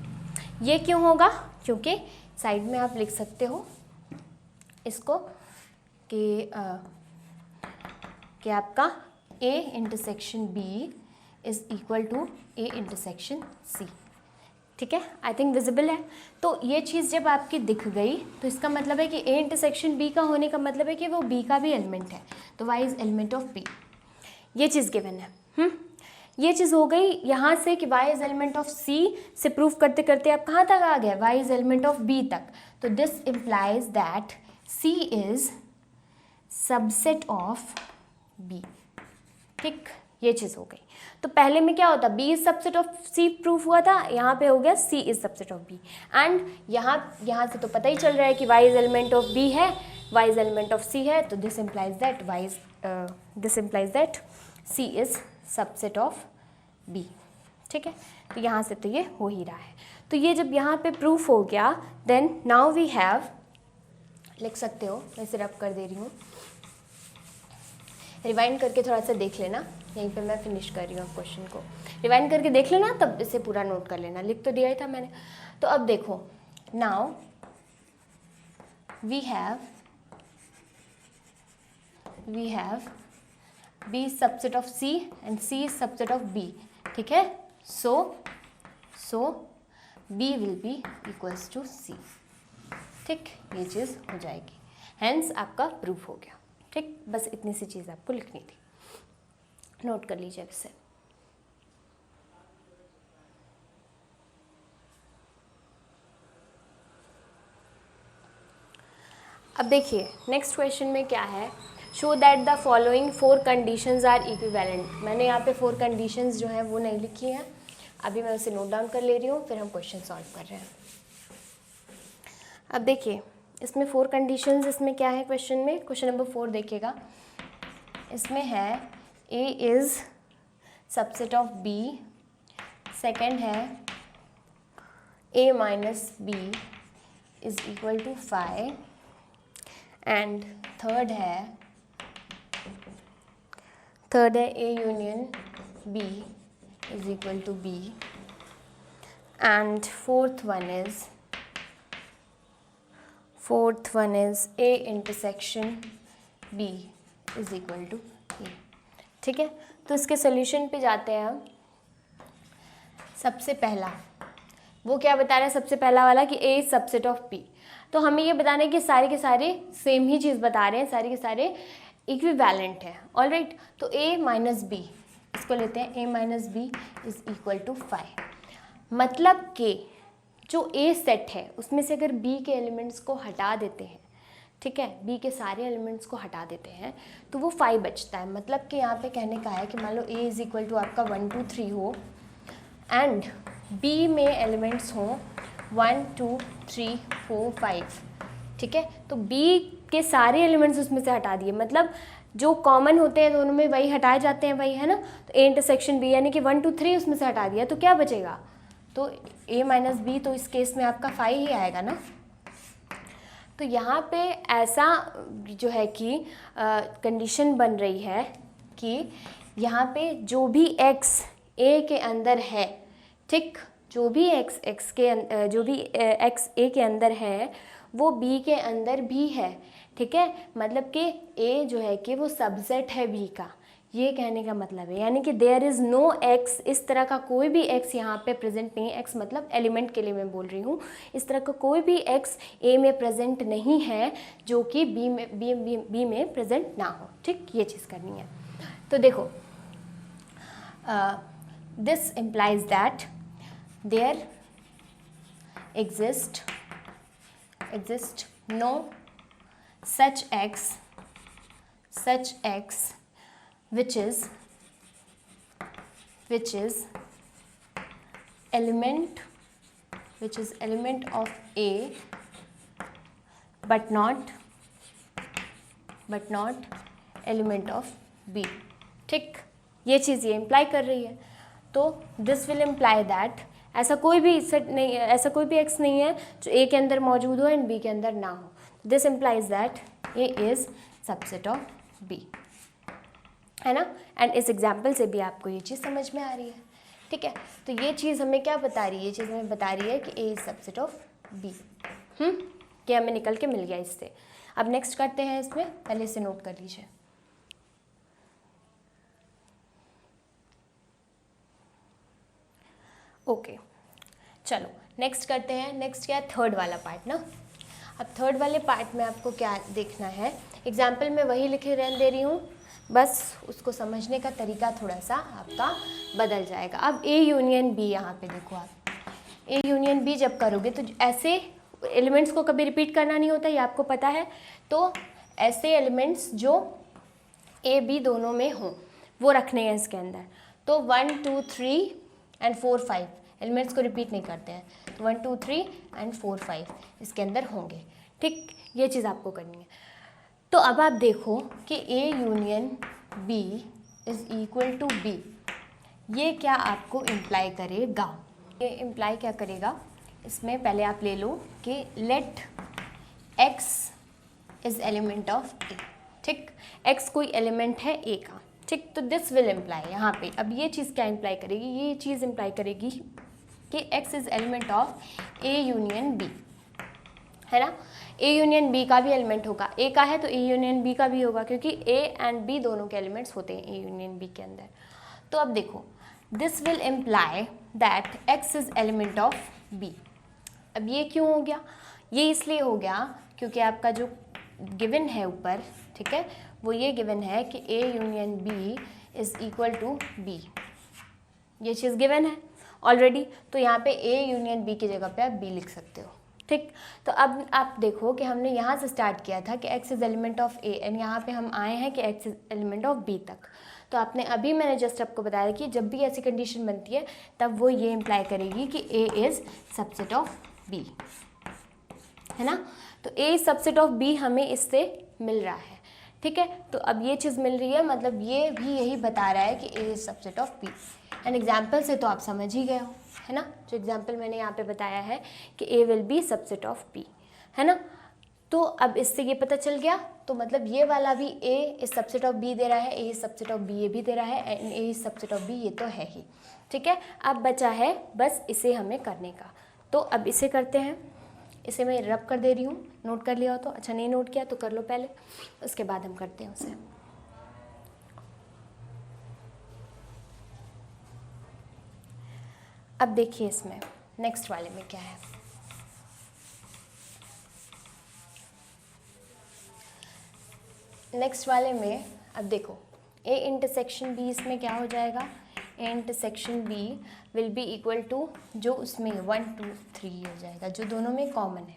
[SPEAKER 1] ये क्यों होगा? क्योंकि साइड में आप लिख सकते हो इसको कि आपका A intersection B is equal to A intersection C. ठीक है, आई थिंक विजिबल है। तो ये चीज़ जब आपकी दिख गई तो इसका मतलब है कि ए इंटरसेक्शन बी का होने का मतलब है कि वो बी का भी एलिमेंट है, तो y is element of B. ये चीज़ गिवन है। ये चीज़ हो गई यहाँ से कि y is element of c से प्रूफ करते करते आप कहाँ तक आ गए? y is element of b तक। तो this implies that c is subset of b। ठीक, ये चीज़ हो गई। तो पहले में क्या होता? b is subset of c proof हुआ था, यहाँ पे हो गया c is subset of b। And यहाँ से तो पता ही चल रहा है कि y is element of b है, y is element of c है, तो this implies that c is subset of b। ठीक है, तो यहाँ से तो ये हो ही रहा है। तो ये जब यहाँ पे प्रूफ हो गया, देन नाउ वी हैव, लिख सकते हो, मैं इसे रब कर दे रही हूँ, रिवाइंड करके थोड़ा सा देख लेना, यहीं पे मैं फिनिश कर रही हूँ क्वेश्चन को, रिवाइंड करके देख लेना, तब इसे पूरा नोट कर लेना, लिख तो दिया ही था मैंने। तो अब देखो, now we have b is subset of c and c is subset of b। ठीक है, so b will be equals to c। ठीक, ये चीज़ हो जाएगी, हेंस आपका प्रूफ हो गया। ठीक, बस इतनी सी चीज़ आपको लिखनी थी, नोट कर लीजिए इसे। अब देखिए नेक्स्ट क्वेश्चन में क्या है, show that the following 4 conditions are equivalent. मैंने यहाँ पे 4 कंडीशंस जो हैं वो नहीं लिखी हैं, अभी मैं उसे नोट डाउन कर ले रही हूँ, फिर हम क्वेश्चन सॉल्व कर रहे हैं। अब देखिए इसमें 4 कंडीशंस, इसमें क्या है क्वेश्चन में, क्वेश्चन नंबर 4 देखिएगा, इसमें है a is subset of b, second है a minus b is equal to 5, and third है a union b is equal to b, and fourth one is a intersection b is equal to a। ठीक है, तो इसके solution पे जाते हैं हम। सबसे पहला वो क्या बता रहा है, सबसे पहला वाला कि a is subset of b। तो हमें ये बताना है कि सारे के सारे सेम ही चीज़ बता रहे हैं, सारे के सारे इक्विवेलेंट है। ऑलराइट, तो a माइनस बी, इसको लेते हैं a minus B is equal to 5। मतलब कि जो a सेट है उसमें से अगर b के एलिमेंट्स को हटा देते हैं, ठीक है, b के सारे एलिमेंट्स को हटा देते हैं तो वो 5 बचता है। मतलब कि यहाँ पे कहने का है कि मान लो a इज इक्वल टू आपका 1 2 3 हो, एंड b में एलिमेंट्स हों 1 2 3 4 5। ठीक है, तो b के सारे एलिमेंट्स उसमें से हटा दिए, मतलब जो कॉमन होते हैं दोनों में वही हटाए जाते हैं, वही है ना। तो a इंटरसेक्शन b यानी कि 1 2 3 उसमें से हटा दिया, तो क्या बचेगा, तो a माइनस बी, तो इस केस में आपका 5 ही आएगा ना। तो यहाँ पे ऐसा जो है कि कंडीशन बन रही है कि यहाँ पे जो भी x a के अंदर है, ठीक, जो भी x a के अंदर है वो b के अंदर भी है। ठीक है, मतलब कि a जो है कि वो सबसेट है b का, ये कहने का मतलब है। यानी कि देयर इज़ नो x, इस तरह का कोई भी x यहाँ पे प्रेजेंट नहीं है। x मतलब एलिमेंट के लिए मैं बोल रही हूँ, इस तरह का कोई भी x a में प्रेजेंट नहीं है जो कि b में प्रेजेंट ना हो। ठीक, ये चीज़ करनी है। तो देखो, this implies that there exist no such x which is element of A but not element of B। ठीक, ये चीज़ ये इम्प्लाई कर रही है। तो दिस विल इम्प्लाई दैट ऐसा कोई भी सेट नहीं है, ऐसा कोई भी एक्स नहीं है जो ए के अंदर मौजूद हो एंड बी के अंदर ना हो। This implies that A is subset of B, है ना। एंड इस एग्जाम्पल से भी आपको ये चीज़ समझ में आ रही है, ठीक है। तो ये चीज़ हमें क्या बता रही है, ये चीज़ हमें बता रही है कि A is subset of B. ये हमें निकल के मिल गया इससे। अब नेक्स्ट करते हैं, इसमें पहले इसे नोट कर लीजिए। ओके चलो नेक्स्ट करते हैं। नेक्स्ट क्या है, थर्ड वाला पार्ट ना। अब थर्ड वाले पार्ट में आपको क्या देखना है, एग्जाम्पल में वही लिखे रहने दे रही हूँ, बस उसको समझने का तरीका थोड़ा सा आपका बदल जाएगा। अब ए यूनियन बी, यहाँ पे देखो आप, ए यूनियन बी जब करोगे तो ऐसे एलिमेंट्स को कभी रिपीट करना नहीं होता, ये आपको पता है। तो ऐसे एलिमेंट्स जो ए बी दोनों में हों वो रखने हैं इसके अंदर। तो 1 2 3 एंड 4 5 एलिमेंट्स को रिपीट नहीं करते हैं, तो 1 2 3 एंड 4 5 इसके अंदर होंगे, ठीक। ये चीज़ आपको करनी है। तो अब आप देखो कि A union B is equal to B, ये क्या आपको इम्प्लाई करेगा, ये इम्प्लाई क्या करेगा, इसमें पहले आप ले लो कि let x is element of A, ठीक। एक्स कोई एलिमेंट है ए का, ठीक। तो दिस विल इम्प्लाई, यहाँ पे अब ये चीज़ क्या इम्प्लाई करेगी, ये चीज़ इम्प्लाई करेगी कि x is element of A union B, है ना। ए यूनियन बी का भी एलिमेंट होगा, ए का है तो ए यूनियन बी का भी होगा, क्योंकि ए एंड बी दोनों के एलिमेंट्स होते हैं ए यूनियन बी के अंदर। तो अब देखो this will imply that x is element of B. अब ये क्यों हो गया, ये इसलिए हो गया क्योंकि आपका जो गिवन है ऊपर, ठीक है, वो ये गिवन है कि A union B is equal to B, ये चीज़ गिवन है ऑलरेडी। तो यहाँ पे ए यूनियन बी की जगह पे आप बी लिख सकते हो, ठीक। तो अब आप देखो कि हमने यहाँ से स्टार्ट किया था कि x is element of a, and यहाँ पे हम आए हैं कि x is element of b तक। तो आपने अभी मैंने जस्ट आपको बताया कि जब भी ऐसी कंडीशन बनती है तब वो ये इम्प्लाई करेगी कि a is subset of b, है ना। तो a सबसेट ऑफ b हमें इससे मिल रहा है, ठीक है। तो अब ये चीज़ मिल रही है, मतलब ये भी यही बता रहा है कि a is subset of b। And example से तो आप समझ ही गए हो, है ना। जो एग्जाम्पल मैंने यहाँ पे बताया है कि A will be subset of B, है ना। तो अब इससे ये पता चल गया, तो मतलब ये वाला भी ए इस सबसेट ऑफ बी दे रहा है, ए इस सबसेट ऑफ बी ये भी दे रहा है, एंड ए इस सबसेट ऑफ बी ये तो है ही, ठीक है। अब बचा है बस इसे हमें करने का। तो अब इसे करते हैं, इसे मैं रब कर दे रही हूँ, नोट कर लिया हो तो अच्छा, नहीं नोट किया तो कर लो पहले, उसके बाद हम करते हैं उसे। अब देखिए इसमें नेक्स्ट वाले में क्या है, नेक्स्ट वाले में अब देखो ए इंटरसेक्शन बी, इसमें क्या हो जाएगा, A intersection B will be equal to जो उसमें 1 2 3 हो जाएगा, जो दोनों में कॉमन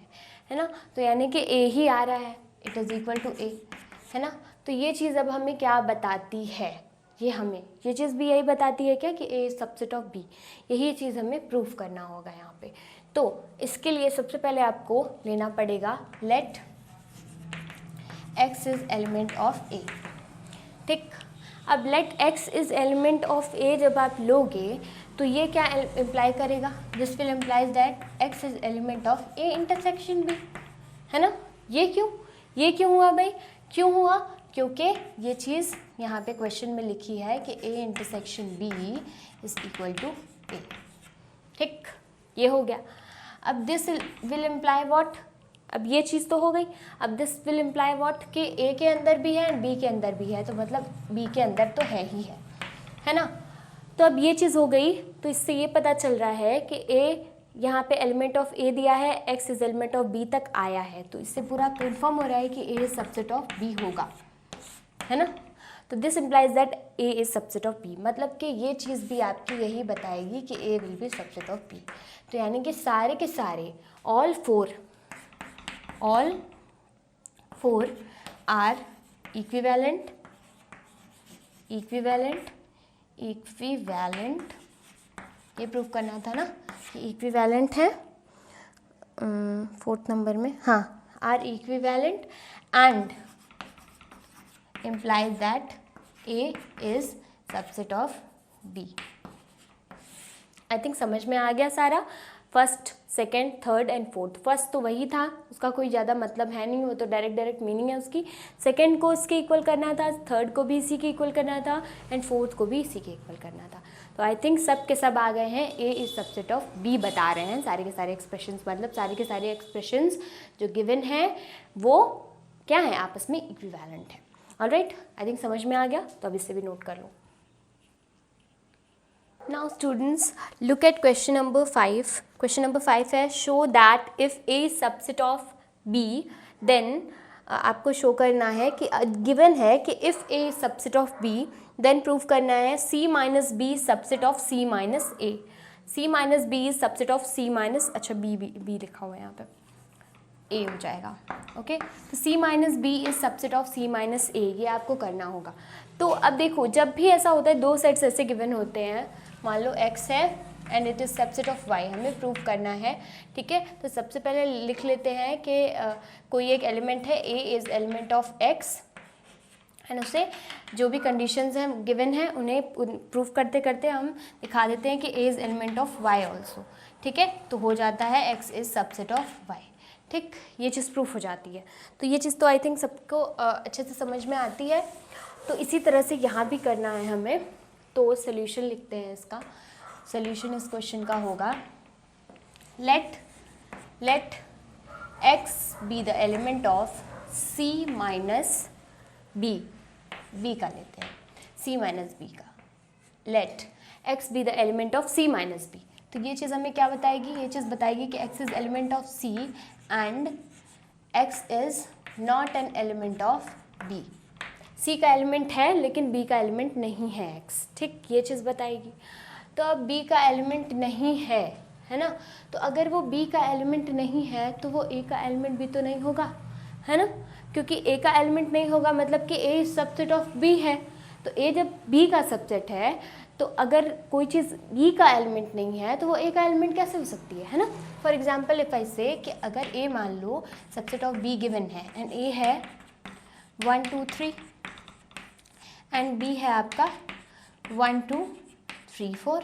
[SPEAKER 1] है ना। तो यानी कि ए ही आ रहा है, इट इज़ इक्वल टू ए, है ना। तो ये चीज़ अब हमें क्या बताती है, ये हमें ये चीज़ भी यही बताती है क्या कि ए सबसेट ऑफ बी, यही चीज़ हमें प्रूफ करना होगा यहाँ पे। तो इसके लिए सबसे पहले आपको लेना पड़ेगा let x is element of A, ठीक। अब let x is element of A जब आप लोगे तो ये क्या इम्प्लाई करेगा, this will implies that x is element of A intersection B, है ना। ये क्यों हुआ भाई, क्यों हुआ, क्योंकि ये चीज़ यहाँ पे क्वेश्चन में लिखी है कि A intersection B is equal to A, ठीक, ये हो गया। अब दिस विल इम्प्लाई व्हाट, अब ये चीज़ तो हो गई। अब दिस विल इम्प्लाई व्हाट कि ए के अंदर भी है एंड बी के अंदर भी है, तो मतलब बी के अंदर तो है ही है ना। तो अब ये चीज़ हो गई, तो इससे ये पता चल रहा है कि ए यहाँ पे एलिमेंट ऑफ ए दिया है, x is element of B तक आया है, तो इससे पूरा कन्फर्म हो रहा है कि A is subset of B होगा, है ना। तो this implies that A is subset of B, मतलब कि ये चीज़ भी आपकी यही बताएगी कि A will be subset of B. तो यानी कि सारे के सारे ऑल फोर आर इक्विवेलेंट, ये प्रूफ करना था ना कि इक्विवेलेंट है, 4th नंबर में, हाँ, are equivalent and implies that A is subset of B। I think समझ में आ गया सारा। First second, third and fourth. First तो वही था, उसका कोई ज़्यादा मतलब है नहीं, वो तो डायरेक्ट मीनिंग है उसकी। सेकेंड को इसके इक्वल करना था, थर्ड को भी इसी के इक्वल करना था, एंड फोर्थ को भी इसी के इक्वल करना था। तो आई थिंक सब के सब आ गए हैं। ए इज सबसेट ऑफ बी बता रहे हैं सारे के सारे एक्सप्रेशंस, मतलब सारे के सारे एक्सप्रेशंस जो गिवन हैं वो क्या है, आपस में इक्विवेलेंट है। ऑलराइट, आई थिंक समझ में आ गया, तो अब इससे भी नोट कर लो। Now students, look at question number 5. Question number 5 है show that if A is subset of B, then आपको शो करना है कि गिवन है कि if A is subset of B, then prove करना है C minus B subset of C minus A. C minus B is subset of C minus, अच्छा B लिखा हुआ है यहाँ पे, A हो जाएगा। ओके, तो C minus B is subset of C minus A, ये आपको करना होगा। तो अब देखो, जब भी ऐसा होता है, दो सेट्स ऐसे गिवन होते हैं, मान लो X है and it is subset of Y, हमें प्रूव करना है। ठीक है, तो सबसे पहले लिख लेते हैं कि कोई एक एलिमेंट है, A is element of X, and उससे जो भी कंडीशंस हैं गिवन हैं उन्हें प्रूव करते करते हम दिखा देते हैं कि A is element of Y also. ठीक है, तो हो जाता है X is subset of Y। ठीक, ये चीज़ प्रूफ हो जाती है। तो ये चीज़ तो आई थिंक सबको अच्छे से समझ में आती है। तो इसी तरह से यहाँ भी करना है हमें। तो सोल्यूशन लिखते हैं इसका। सोल्यूशन इस क्वेश्चन का होगा let x be the element of C minus B, B का लेते हैं, C माइनस B का, let x be the element of C minus B। तो ये चीज़ हमें क्या बताएगी, ये चीज़ बताएगी कि x is element of C and x is not an element of B। C का एलिमेंट है लेकिन B का एलिमेंट नहीं है x। ठीक, ये चीज़ बताएगी। तो अब B का एलिमेंट नहीं है ना, तो अगर वो B का एलिमेंट नहीं है तो वो A का एलिमेंट भी तो नहीं होगा, है ना, क्योंकि A का एलिमेंट नहीं होगा मतलब कि A सबसेट ऑफ B है। तो A जब B का सबसेट है, तो अगर कोई चीज़ B का एलिमेंट नहीं है तो वो A का एलिमेंट कैसे हो सकती है ना। फॉर एग्जाम्पल इफ़ आई से कि अगर A मान लो सबसेट ऑफ B गिवन है एंड A है 1 2 3 एंड B है आपका 1 2 3 4।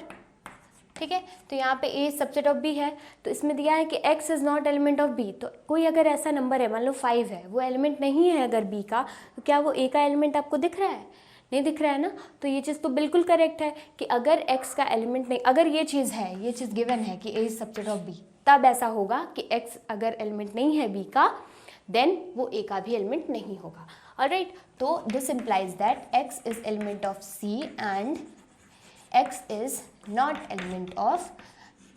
[SPEAKER 1] ठीक है, तो यहाँ पे A सबसेट ऑफ B है, तो इसमें दिया है कि X is not element of B। तो कोई अगर ऐसा नंबर है, मान लो 5 है, वो एलिमेंट नहीं है अगर B का, तो क्या वो A का एलिमेंट आपको दिख रहा है, नहीं दिख रहा है ना। तो ये चीज़ तो बिल्कुल करेक्ट है कि अगर X का एलिमेंट नहीं, अगर ये चीज़ है, ये चीज़ गिवन है कि A is subset of B, तब ऐसा होगा कि X अगर एलिमेंट नहीं है B का, देन वो A का भी एलिमेंट नहीं होगा। ऑलराइट, तो this implies that X is element of C and X is not element of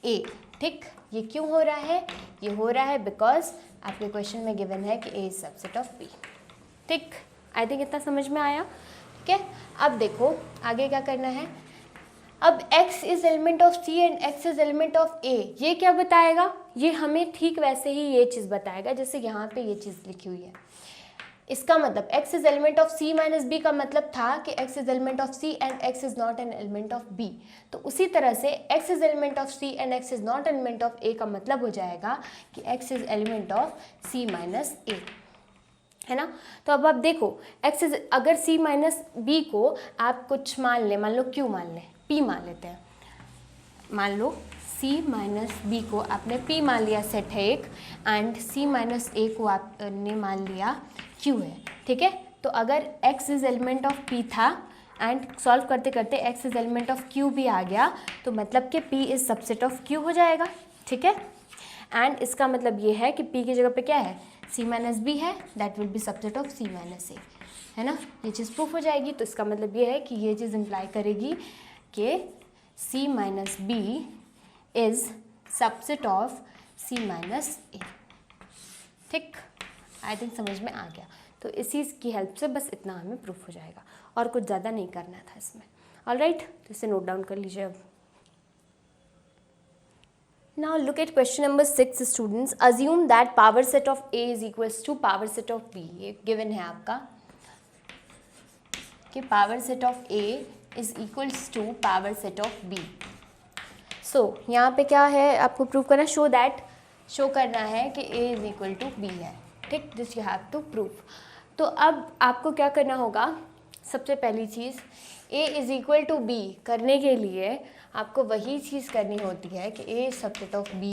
[SPEAKER 1] A। ठीक, ये क्यों हो रहा है, ये हो रहा है बिकॉज आपके क्वेश्चन में गिवन है कि A is subset of B। ठीक, आई थिंक इतना समझ में आया। ठीक है, अब देखो आगे क्या करना है। अब X is element of C and X is element of A, ये क्या बताएगा, ये हमें ठीक वैसे ही ये चीज़ बताएगा जैसे यहाँ पे ये चीज़ लिखी हुई है। इसका मतलब X is element of C minus B का मतलब था कि X is element of C and X is not an element of B। तो उसी तरह से X is element of C and X is not element of A का मतलब हो जाएगा कि X is element of C minus A, है ना। तो अब आप देखो X इज़, अगर C माइनस B को आप कुछ मान लें, मान लो Q मान लें, P मान लेते हैं, मान लो C माइनस B को आपने P मान लिया, सेट है एक, एंड C माइनस A को आपने मान लिया Q है। ठीक है, तो अगर X is element of P था एंड सॉल्व करते करते X is element of Q भी आ गया, तो मतलब कि P is subset of Q हो जाएगा। ठीक है, एंड इसका मतलब ये है कि P की जगह पे क्या है, C माइनस B है, that will be subset of C minus A, है ना। ये चीज़ प्रूफ हो जाएगी। तो इसका मतलब ये है कि ये चीज़ इम्प्लाई करेगी कि C minus B is subset of C minus A। ठीक, आई थिंक समझ में आ गया। तो इसी की हेल्प से बस इतना हमें प्रूफ हो जाएगा और कुछ ज़्यादा नहीं करना था इसमें। ऑलराइट, तो इसे नोट डाउन कर लीजिए अब। Now look at question number 6 students. Assume that power set of A is equals to power set of B. ये given है आपका कि power set of A is equals to power set of B. So यहाँ पे क्या है आपको prove करना, शो करना है कि A is equal to B है। ठीक, this you have to prove. तो अब आपको क्या करना होगा, सबसे पहली चीज़ a is equal to B करने के लिए आपको वही चीज़ करनी होती है कि a subset of b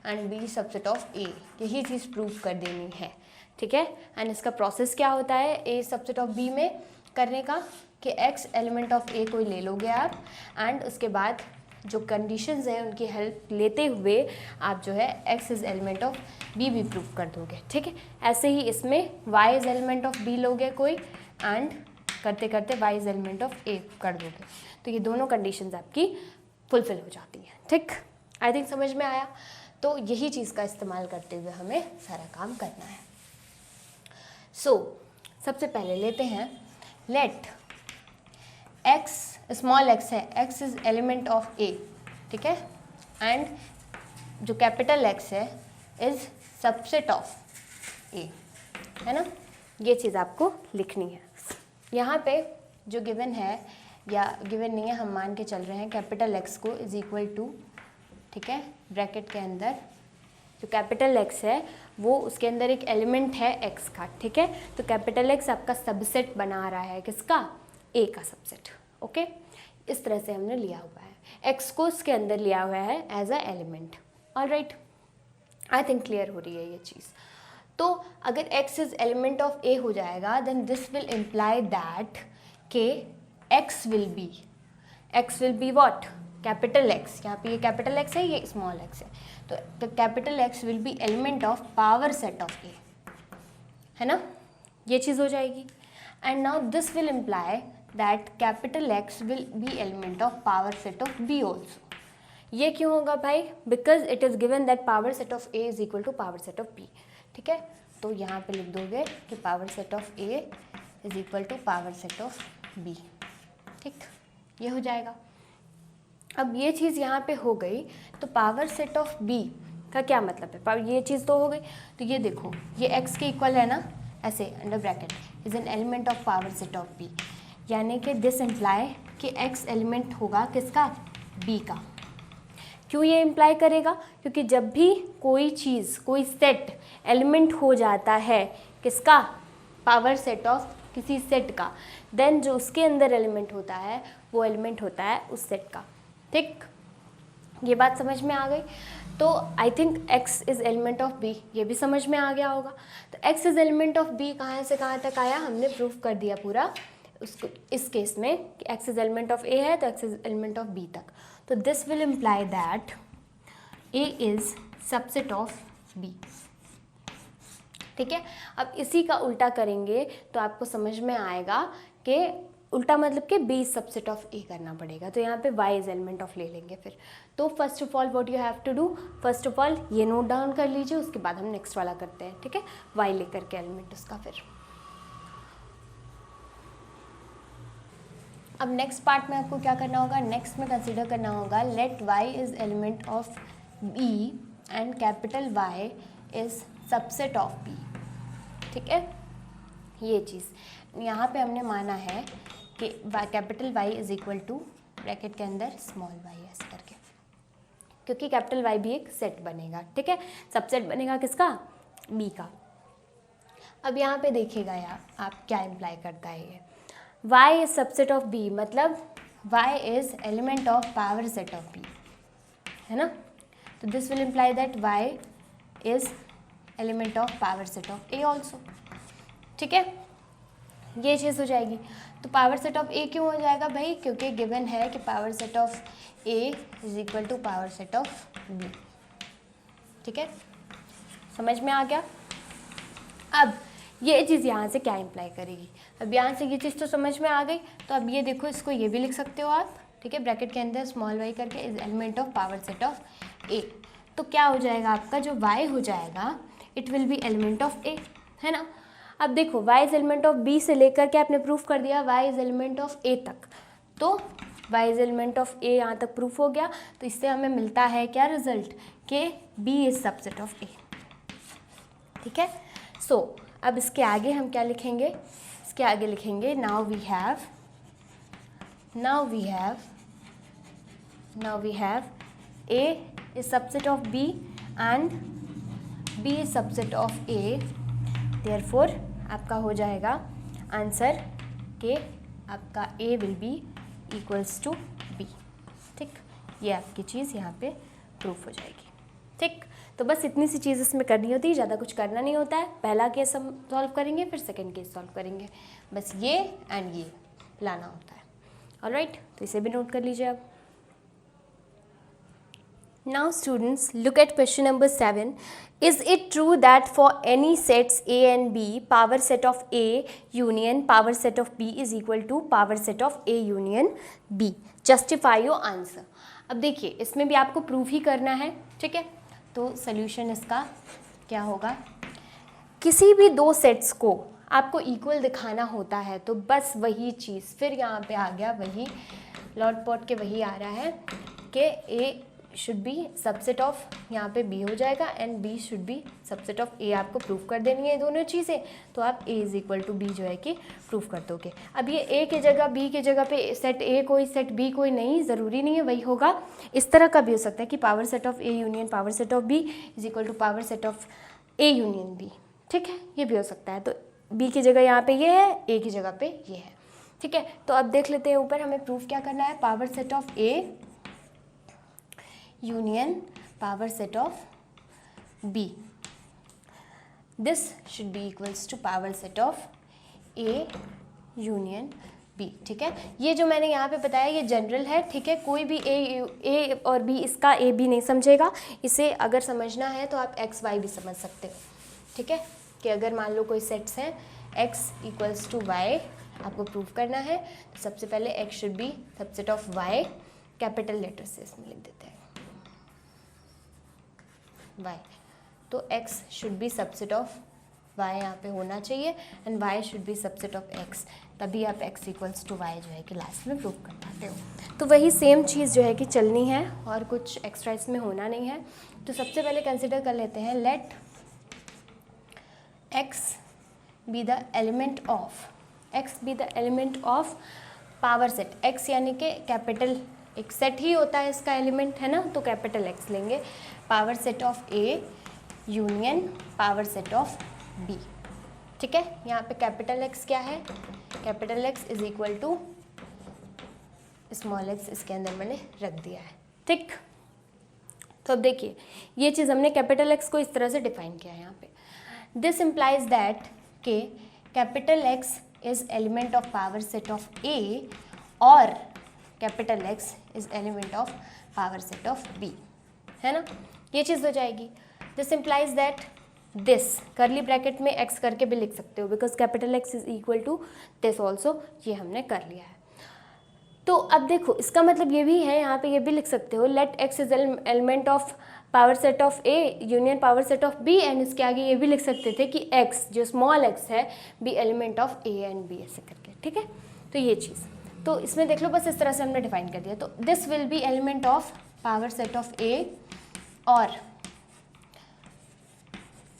[SPEAKER 1] and b subset of a, यही चीज़ प्रूव कर देनी है, ठीक है। एंड इसका प्रोसेस क्या होता है a सबसेट ऑफ b में करने का कि x एलिमेंट ऑफ a कोई ले लोगे आप, एंड उसके बाद जो कंडीशंस हैं उनकी हेल्प लेते हुए आप जो है x is element of b भी प्रूव कर दोगे, ठीक है। ऐसे ही इसमें y is element of b लोगे कोई, एंड करते करते y is element of a कर दोगे, तो ये दोनों कंडीशंस आपकी फुलफिल हो जाती हैं, ठीक। आई थिंक समझ में आया। तो यही चीज़ का इस्तेमाल करते हुए हमें सारा काम करना है। सो सबसे पहले लेते हैं लेट x, स्मॉल x है, x is element of a, ठीक है, एंड जो कैपिटल X है इज़ सबसेट ऑफ a, है ना। ये चीज़ आपको लिखनी है। यहाँ पे जो गिवन है, या गिवन नहीं है, हम मान के चल रहे हैं कैपिटल X को इज़ इक्वल टू, ठीक है, ब्रैकेट के अंदर जो कैपिटल X है वो उसके अंदर एक एलिमेंट है X का, ठीक है। तो कैपिटल X आपका सबसेट बना रहा है, किसका, A का सबसेट, ओके। इस तरह से हमने लिया हुआ है, X को उसके अंदर लिया हुआ है as a element. Alright, I think clear हो रही है ये चीज़। तो अगर x is element of a हो जाएगा, then this will imply that के x will be what, capital X। यहाँ पे ये कैपिटल X है, ये स्मॉल x है, तो capital X will be element of power set of a, है ना, ये चीज़ हो जाएगी। And now this will imply that capital X will be element of power set of b also. ये क्यों होगा भाई, because it is given that power set of a is equal to power set of b, ठीक है। तो यहाँ पे लिख दोगे कि power set of a is equal to power set of b, ठीक, ये हो जाएगा। अब ये चीज़ यहाँ पे हो गई, तो पावर सेट ऑफ b का क्या मतलब है, ये चीज़ तो हो गई। तो ये देखो, ये x के इक्वल है ना, ऐसे under bracket is an element of power set of b, यानी कि दिस इम्प्लाई कि x एलिमेंट होगा किसका, b का। क्यों ये इम्प्लाई करेगा, क्योंकि जब भी कोई चीज़, कोई सेट एलिमेंट हो जाता है किसका, पावर सेट ऑफ किसी सेट का, देन जो उसके अंदर एलिमेंट होता है वो एलिमेंट होता है उस सेट का, ठीक। ये बात समझ में आ गई। तो I think x is element of b, ये भी समझ में आ गया होगा। तो x is element of b कहाँ से कहाँ तक आया, हमने प्रूफ कर दिया पूरा उसको इस केस में कि x is element of a है तो x is element of b तक। तो this will imply that a is subset of b, ठीक है। अब इसी का उल्टा करेंगे तो आपको समझ में आएगा कि उल्टा मतलब कि b सबसेट ऑफ a करना पड़ेगा। तो यहाँ पे y इज एलिमेंट ऑफ ले लेंगे फिर। तो first of all what you have to do, first of all ये नोट डाउन कर लीजिए, उसके बाद हम नेक्स्ट वाला करते हैं, ठीक है, y लेकर के एलिमेंट उसका। फिर अब नेक्स्ट पार्ट में आपको क्या करना होगा, नेक्स्ट में कंसीडर करना होगा let y is element of b and capital Y is subset of b, ठीक है। ये चीज़ यहाँ पे हमने माना है कि capital Y is equal to bracket के अंदर स्मॉल y ऐसे करके, क्योंकि कैपिटल Y भी एक सेट बनेगा, ठीक है, सबसेट बनेगा किसका, b का। अब यहाँ पे देखिएगा यार आप क्या इम्प्लाई करता है ये, y is subset of b मतलब y is element of power set of b, है ना। तो this will imply that y is element of power set of a also, ठीक है, ये चीज़ हो जाएगी। तो पावर सेट ऑफ a क्यों हो जाएगा भाई, क्योंकि गिवन है कि power set of a is equal to power set of b, ठीक है, समझ में आ गया। अब ये चीज़ यहाँ से क्या इम्प्लाई करेगी, अब यहाँ से ये चीज़ तो समझ में आ गई। तो अब ये देखो, इसको ये भी लिख सकते हो आप, ठीक है, ब्रैकेट के अंदर स्मॉल y करके is element of power set of a। तो क्या हो जाएगा आपका जो y हो जाएगा, it will be element of a, है ना। अब देखो y is element of b से लेकर के आपने प्रूफ कर दिया y is element of a तक, तो y is element of a यहाँ तक प्रूफ हो गया। तो इससे हमें मिलता है क्या रिजल्ट, कि b is subset of a, ठीक है। सो अब इसके आगे हम क्या लिखेंगे, इसके आगे लिखेंगे now we have a is subset of b and b is subset of a, therefore आपका हो जाएगा आंसर के आपका A will be equals to B। ठीक, ये आपकी चीज़ यहाँ पे प्रूफ हो जाएगी। ठीक, तो बस इतनी सी चीज़ इसमें करनी होती है, ज़्यादा कुछ करना नहीं होता है। पहला केस हम सॉल्व करेंगे, फिर सेकंड केस सॉल्व करेंगे, बस ये एंड ये लाना होता है। ऑलराइट, तो इसे भी नोट कर लीजिए अब। Now students, look at question number 7. Is it true that for any sets A and B, power set of A union power set of B is equal to power set of A union B? Justify your answer. अब देखिए, इसमें भी आपको proof ही करना है, ठीक है। तो सोल्यूशन इसका क्या होगा, किसी भी दो सेट्स को आपको इक्वल दिखाना होता है तो बस वही चीज़ फिर यहाँ पे आ गया, वही लॉट पॉट के वही आ रहा है कि A should be subset of, यहाँ पे B हो जाएगा and B should be subset of A। आपको प्रूफ कर देनी है दोनों चीज़ें, तो आप A is equal to B जो है कि प्रूफ कर दोगे। अब ये A के जगह B के जगह पे सेट A कोई सेट B कोई नहीं, ज़रूरी नहीं है वही होगा। इस तरह का भी हो सकता है कि power set of A union power set of B is equal to power set of A union B। ठीक है, ये भी हो सकता है। तो B की जगह यहाँ पे ये है, A की जगह पे ये है। ठीक है, तो अब देख लेते हैं ऊपर हमें प्रूफ क्या करना है। Power set of A union power set of B, this should be equals to power set of A union B। ठीक है, ये जो मैंने यहाँ पे बताया ये जनरल है, ठीक है। कोई भी A और B इसका A B नहीं समझेगा। इसे अगर समझना है तो आप X Y भी समझ सकते हो, ठीक है। कि अगर मान लो कोई सेट्स हैं X इक्वल्स टू Y, आपको प्रूव करना है तो सबसे पहले X should be subset of Y, capital letter से इसमें लिख देते हैं y, तो x should be subset of y यहाँ पे होना चाहिए and y should be subset of x, तभी आप x इक्वल्स टू y जो है कि लास्ट में प्रूव कर पाते हो। तो वही सेम चीज़ जो है कि चलनी है और कुछ एक्स्ट्रा इसमें होना नहीं है। तो सबसे पहले कंसिडर कर लेते हैं, let x be the element of power set. x यानी कि कैपिटल एक सेट ही होता है इसका एलिमेंट, है ना, तो कैपिटल X लेंगे। Power set of A union power set of B। ठीक है, यहाँ पे कैपिटल X क्या है, capital X is equal to small x, इसके अंदर मैंने रख दिया है। ठीक, तो अब देखिए ये चीज़ हमने कैपिटल X को इस तरह से डिफाइन किया है यहाँ पे। दिस इम्प्लाइज दैट के capital X is element of power set of A और capital X is element of power set of B, है ना, ये चीज़ हो जाएगी। This implies that this curly bracket में x करके भी लिख सकते हो, because capital X is equal to this also, ये हमने कर लिया है। तो अब देखो इसका मतलब ये भी है, यहाँ पे ये भी लिख सकते हो, let x is element of power set of A union power set of B, and इसके आगे ये भी लिख सकते थे कि x जो स्मॉल x है be element of A and B, ऐसे करके। ठीक है, तो ये चीज़ तो इसमें देख लो, बस इस तरह से हमने डिफाइन कर दिया। तो this will be element of power set of A और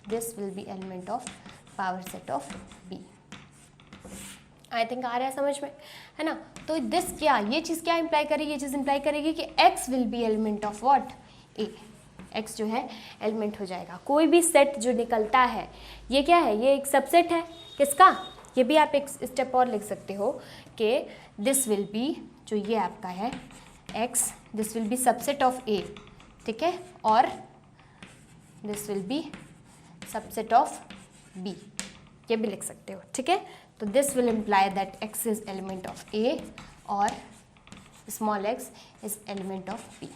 [SPEAKER 1] this will be element of power set of B। I think आ रहा है समझ में, है ना। तो दिस क्या, ये चीज़ क्या इंप्लाई करेगी, ये चीज़ इंप्लाई करेगी कि x will be element of what A, x जो है एलिमेंट हो जाएगा। कोई भी सेट जो निकलता है ये क्या है, ये एक सबसेट है किसका, ये भी आप एक स्टेप और लिख सकते हो कि दिस विल बी, जो ये आपका है x, this will be subset of A, ठीक है, और this will be subset of B, ये भी लिख सकते हो। ठीक है, तो this will imply that x is element of A और small x is element of B।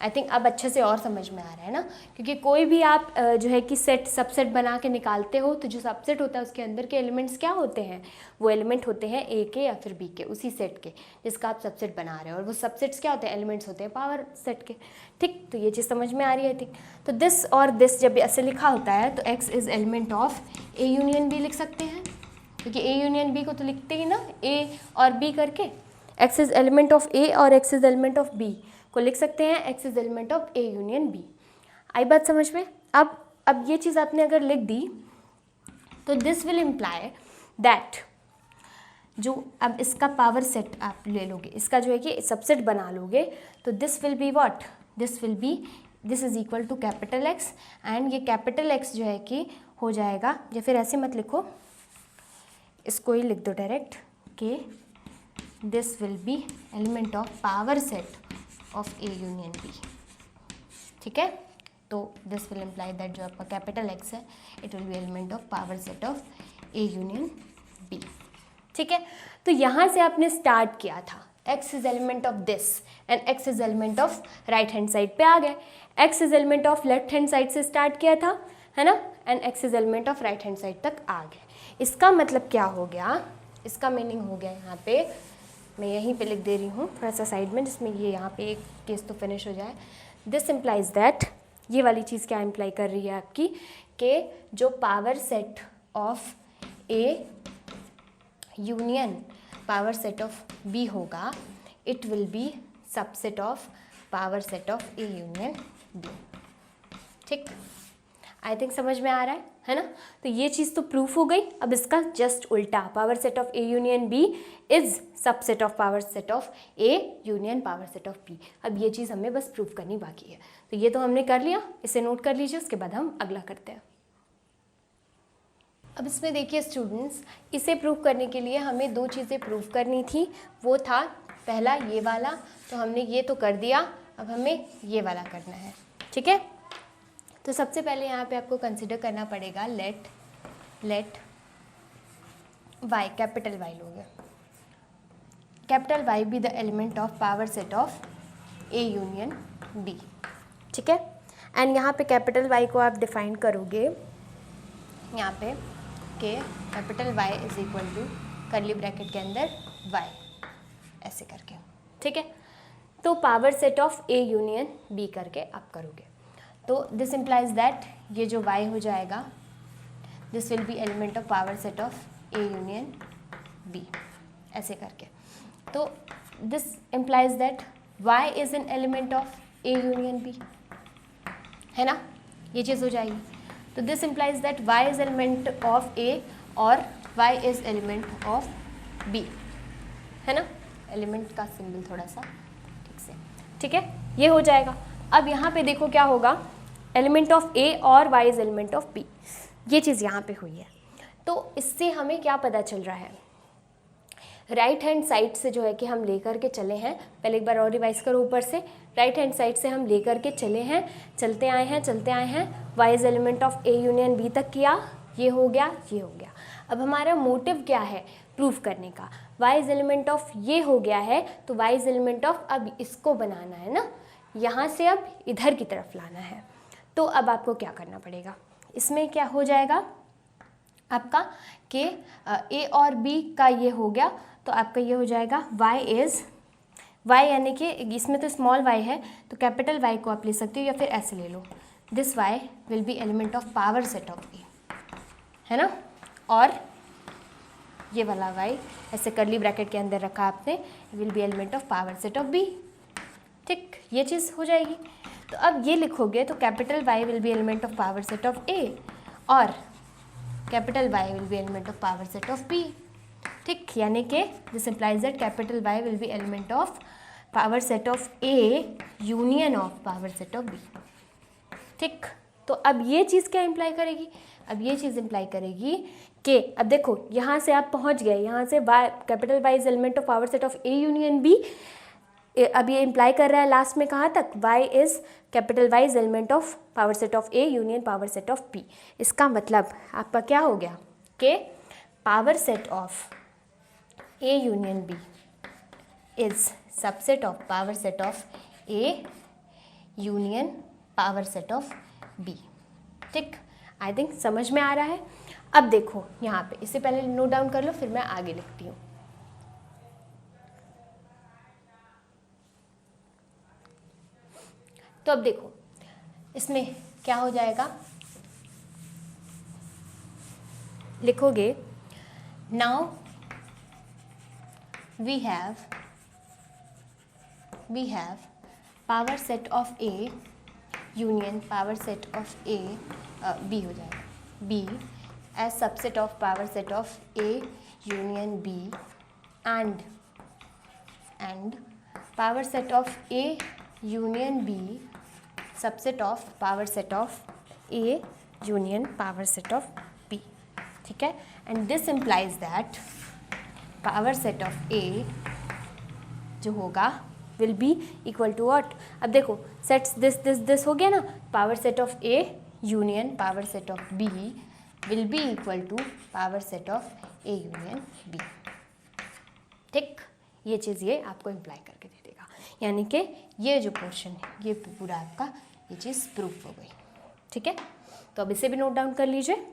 [SPEAKER 1] I think अब अच्छे से और समझ में आ रहा है ना, क्योंकि कोई भी आप जो है कि सेट सबसेट बना के निकालते हो तो जो सबसेट होता है उसके अंदर के एलिमेंट्स क्या होते हैं, वो एलिमेंट होते हैं A के या फिर B के, उसी सेट के जिसका आप सबसेट बना रहे हो, और वो सबसेट्स क्या होते हैं, एलिमेंट्स होते हैं पावर सेट के। ठीक, तो ये चीज़ समझ में आ रही है। ठीक, तो दिस और दिस जब ऐसे लिखा होता है तो x is element of A union B लिख सकते हैं, क्योंकि A यूनियन B को तो लिखते ही ना A और B करके। x is element of A और x is element of B को लिख सकते हैं x is element of A union B। आई बात समझ में। अब ये चीज़ आपने अगर लिख दी तो दिस विल इम्प्लाई दैट, जो अब इसका पावर सेट आप ले लोगे, इसका जो है कि सबसेट बना लोगे, तो this will be what, this will be, this is equal to capital X, and ये कैपिटल X जो है कि हो जाएगा, या फिर ऐसे मत लिखो, इसको ही लिख दो डायरेक्ट, के this will be element of power set of A union B. ठीक है, तो दिस विल इम्प्लाई दैट जो आपका कैपिटल एक्स है it will be element of power set of A union B. ठीक है, तो यहाँ से आपने स्टार्ट किया था x is element of this and x is element of right hand side पे आ गए। x is element of left hand side से स्टार्ट किया था, है ना, and x is element of right hand side तक आ गए। इसका मतलब क्या हो गया, इसका मीनिंग हो गया, यहाँ पे मैं यहीं पे लिख दे रही हूँ थोड़ा सा साइड में, जिसमें ये यहाँ पे एक केस तो फिनिश हो जाए। दिस इम्प्लाइज दैट, ये वाली चीज़ क्या इम्प्लाई कर रही है आपकी, कि जो power set of A union power set of B होगा, it will be subset of power set of A union B. ठीक, आई थिंक समझ में आ रहा है ना। तो ये चीज़ तो प्रूफ हो गई। अब इसका जस्ट उल्टा, power set of A union B is subset of power set of A union power set of B. अब ये चीज़ हमें बस प्रूफ करनी बाकी है। तो ये तो हमने कर लिया, इसे नोट कर लीजिए, उसके बाद हम अगला करते हैं। अब इसमें देखिए स्टूडेंट्स, इसे प्रूव करने के लिए हमें दो चीज़ें प्रूव करनी थी। वो था पहला ये वाला, तो हमने ये तो कर दिया, अब हमें ये वाला करना है। ठीक है, तो सबसे पहले यहाँ पे आपको कंसिडर करना पड़ेगा लेट वाई, कैपिटल वाई लोगे, capital Y be the element of power set of A union B. ठीक है, एंड यहाँ पे कैपिटल वाई को आप डिफाइन करोगे यहाँ पे के capital Y is equal to curly bracket के अंदर Y, ऐसे करके। ठीक है, तो power set of A union B करके आप करोगे, तो दिस इम्प्लाइज दैट ये जो Y हो जाएगा, this will be element of power set of A union B, ऐसे करके। तो this implies that Y is an element of A union B, है ना, ये चीज़ हो जाएगी। तो this implies that y is element of a और y is element of b, है ना, एलिमेंट का सिंबल थोड़ा सा ठीक से। ठीक है, ये हो जाएगा। अब यहाँ पे देखो क्या होगा, एलिमेंट ऑफ a और y is element of b, ये चीज़ यहाँ पे हुई है। तो इससे हमें क्या पता चल रहा है, राइट हैंड साइड से जो है कि हम लेकर के चले हैं, पहले एक बार और रिवाइज करो ऊपर से, राइट हैंड साइड से हम लेकर के चले हैं, चलते आए हैं, y is element of a union b तक किया, ये हो गया, ये हो गया। अब हमारा मोटिव क्या है प्रूफ करने का, y इज एलिमेंट ऑफ ये हो गया है, तो y इज एलिमेंट ऑफ, अब इसको बनाना है ना, यहाँ से अब इधर की तरफ लाना है। तो अब आपको क्या करना पड़ेगा, इसमें क्या हो जाएगा आपका कि a और b का ये हो गया, तो आपका ये हो जाएगा y यानी कि इसमें तो स्मॉल y है, तो कैपिटल Y को आप ले सकते हो या फिर ऐसे ले लो, this y will be element of power set of a, है ना, और ये वाला y ऐसे कर्ली ब्रैकेट के अंदर रखा आपने, will be element of power set of b। ठीक, ये चीज़ हो जाएगी। तो अब ये लिखोगे तो capital Y will be element of power set of a और capital Y will be element of power set of b। ठीक, यानी कि this implies that capital Y will be element of power set of A union of power set of B। ठीक, तो अब ये चीज़ क्या imply करेगी, अब ये चीज़ इम्प्लाई करेगी कि अब देखो यहाँ से आप पहुँच गए, यहाँ से y capital Y is element of power set of A union B। अब ये इम्प्लाई कर रहा है लास्ट में कहाँ तक, y is capital Y is element of power set of A union power set of B। इसका मतलब आपका क्या हो गया कि power set of A union B is subset of power set of A union power set of B। ठीक, I think समझ में आ रहा है। अब देखो यहाँ पे, इससे पहले नोट डाउन कर लो, फिर मैं आगे लिखती हूँ। तो अब देखो इसमें क्या हो जाएगा, लिखोगे now we have power set of A union power set of A B हो जाएगा, B as subset of power set of A union B and power set of A union B subset of power set of A union power set of B। ठीक है, and this implies that power set of A जो होगा will be equal to what? अब देखो sets this हो गया ना, power set of A union power set of B will be equal to power set of A union B. ठीक, ये चीज़ ये आपको इम्प्लाई करके दे देगा, यानी कि ये जो पोर्शन है ये पूरा आपका ये चीज़ प्रूफ हो गई। ठीक है, तो अब इसे भी नोट डाउन कर लीजिए।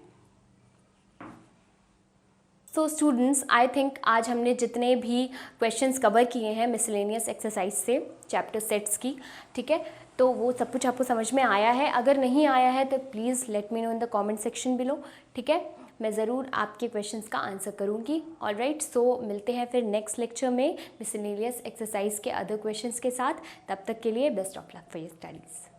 [SPEAKER 1] सो स्टूडेंट्स, आई थिंक आज हमने जितने भी क्वेश्चंस कवर किए हैं मिसलेनियस एक्सरसाइज से चैप्टर सेट्स की, ठीक है, तो वो सब कुछ आपको समझ में आया है। अगर नहीं आया है तो please let me know in the comment section below. ठीक है, मैं ज़रूर आपके क्वेश्चंस का आंसर करूँगी। ऑलराइट, सो मिलते हैं फिर नेक्स्ट लेक्चर में मिसलेनियस एक्सरसाइज के अदर क्वेश्चंस के साथ। तब तक के लिए best of luck for your studies.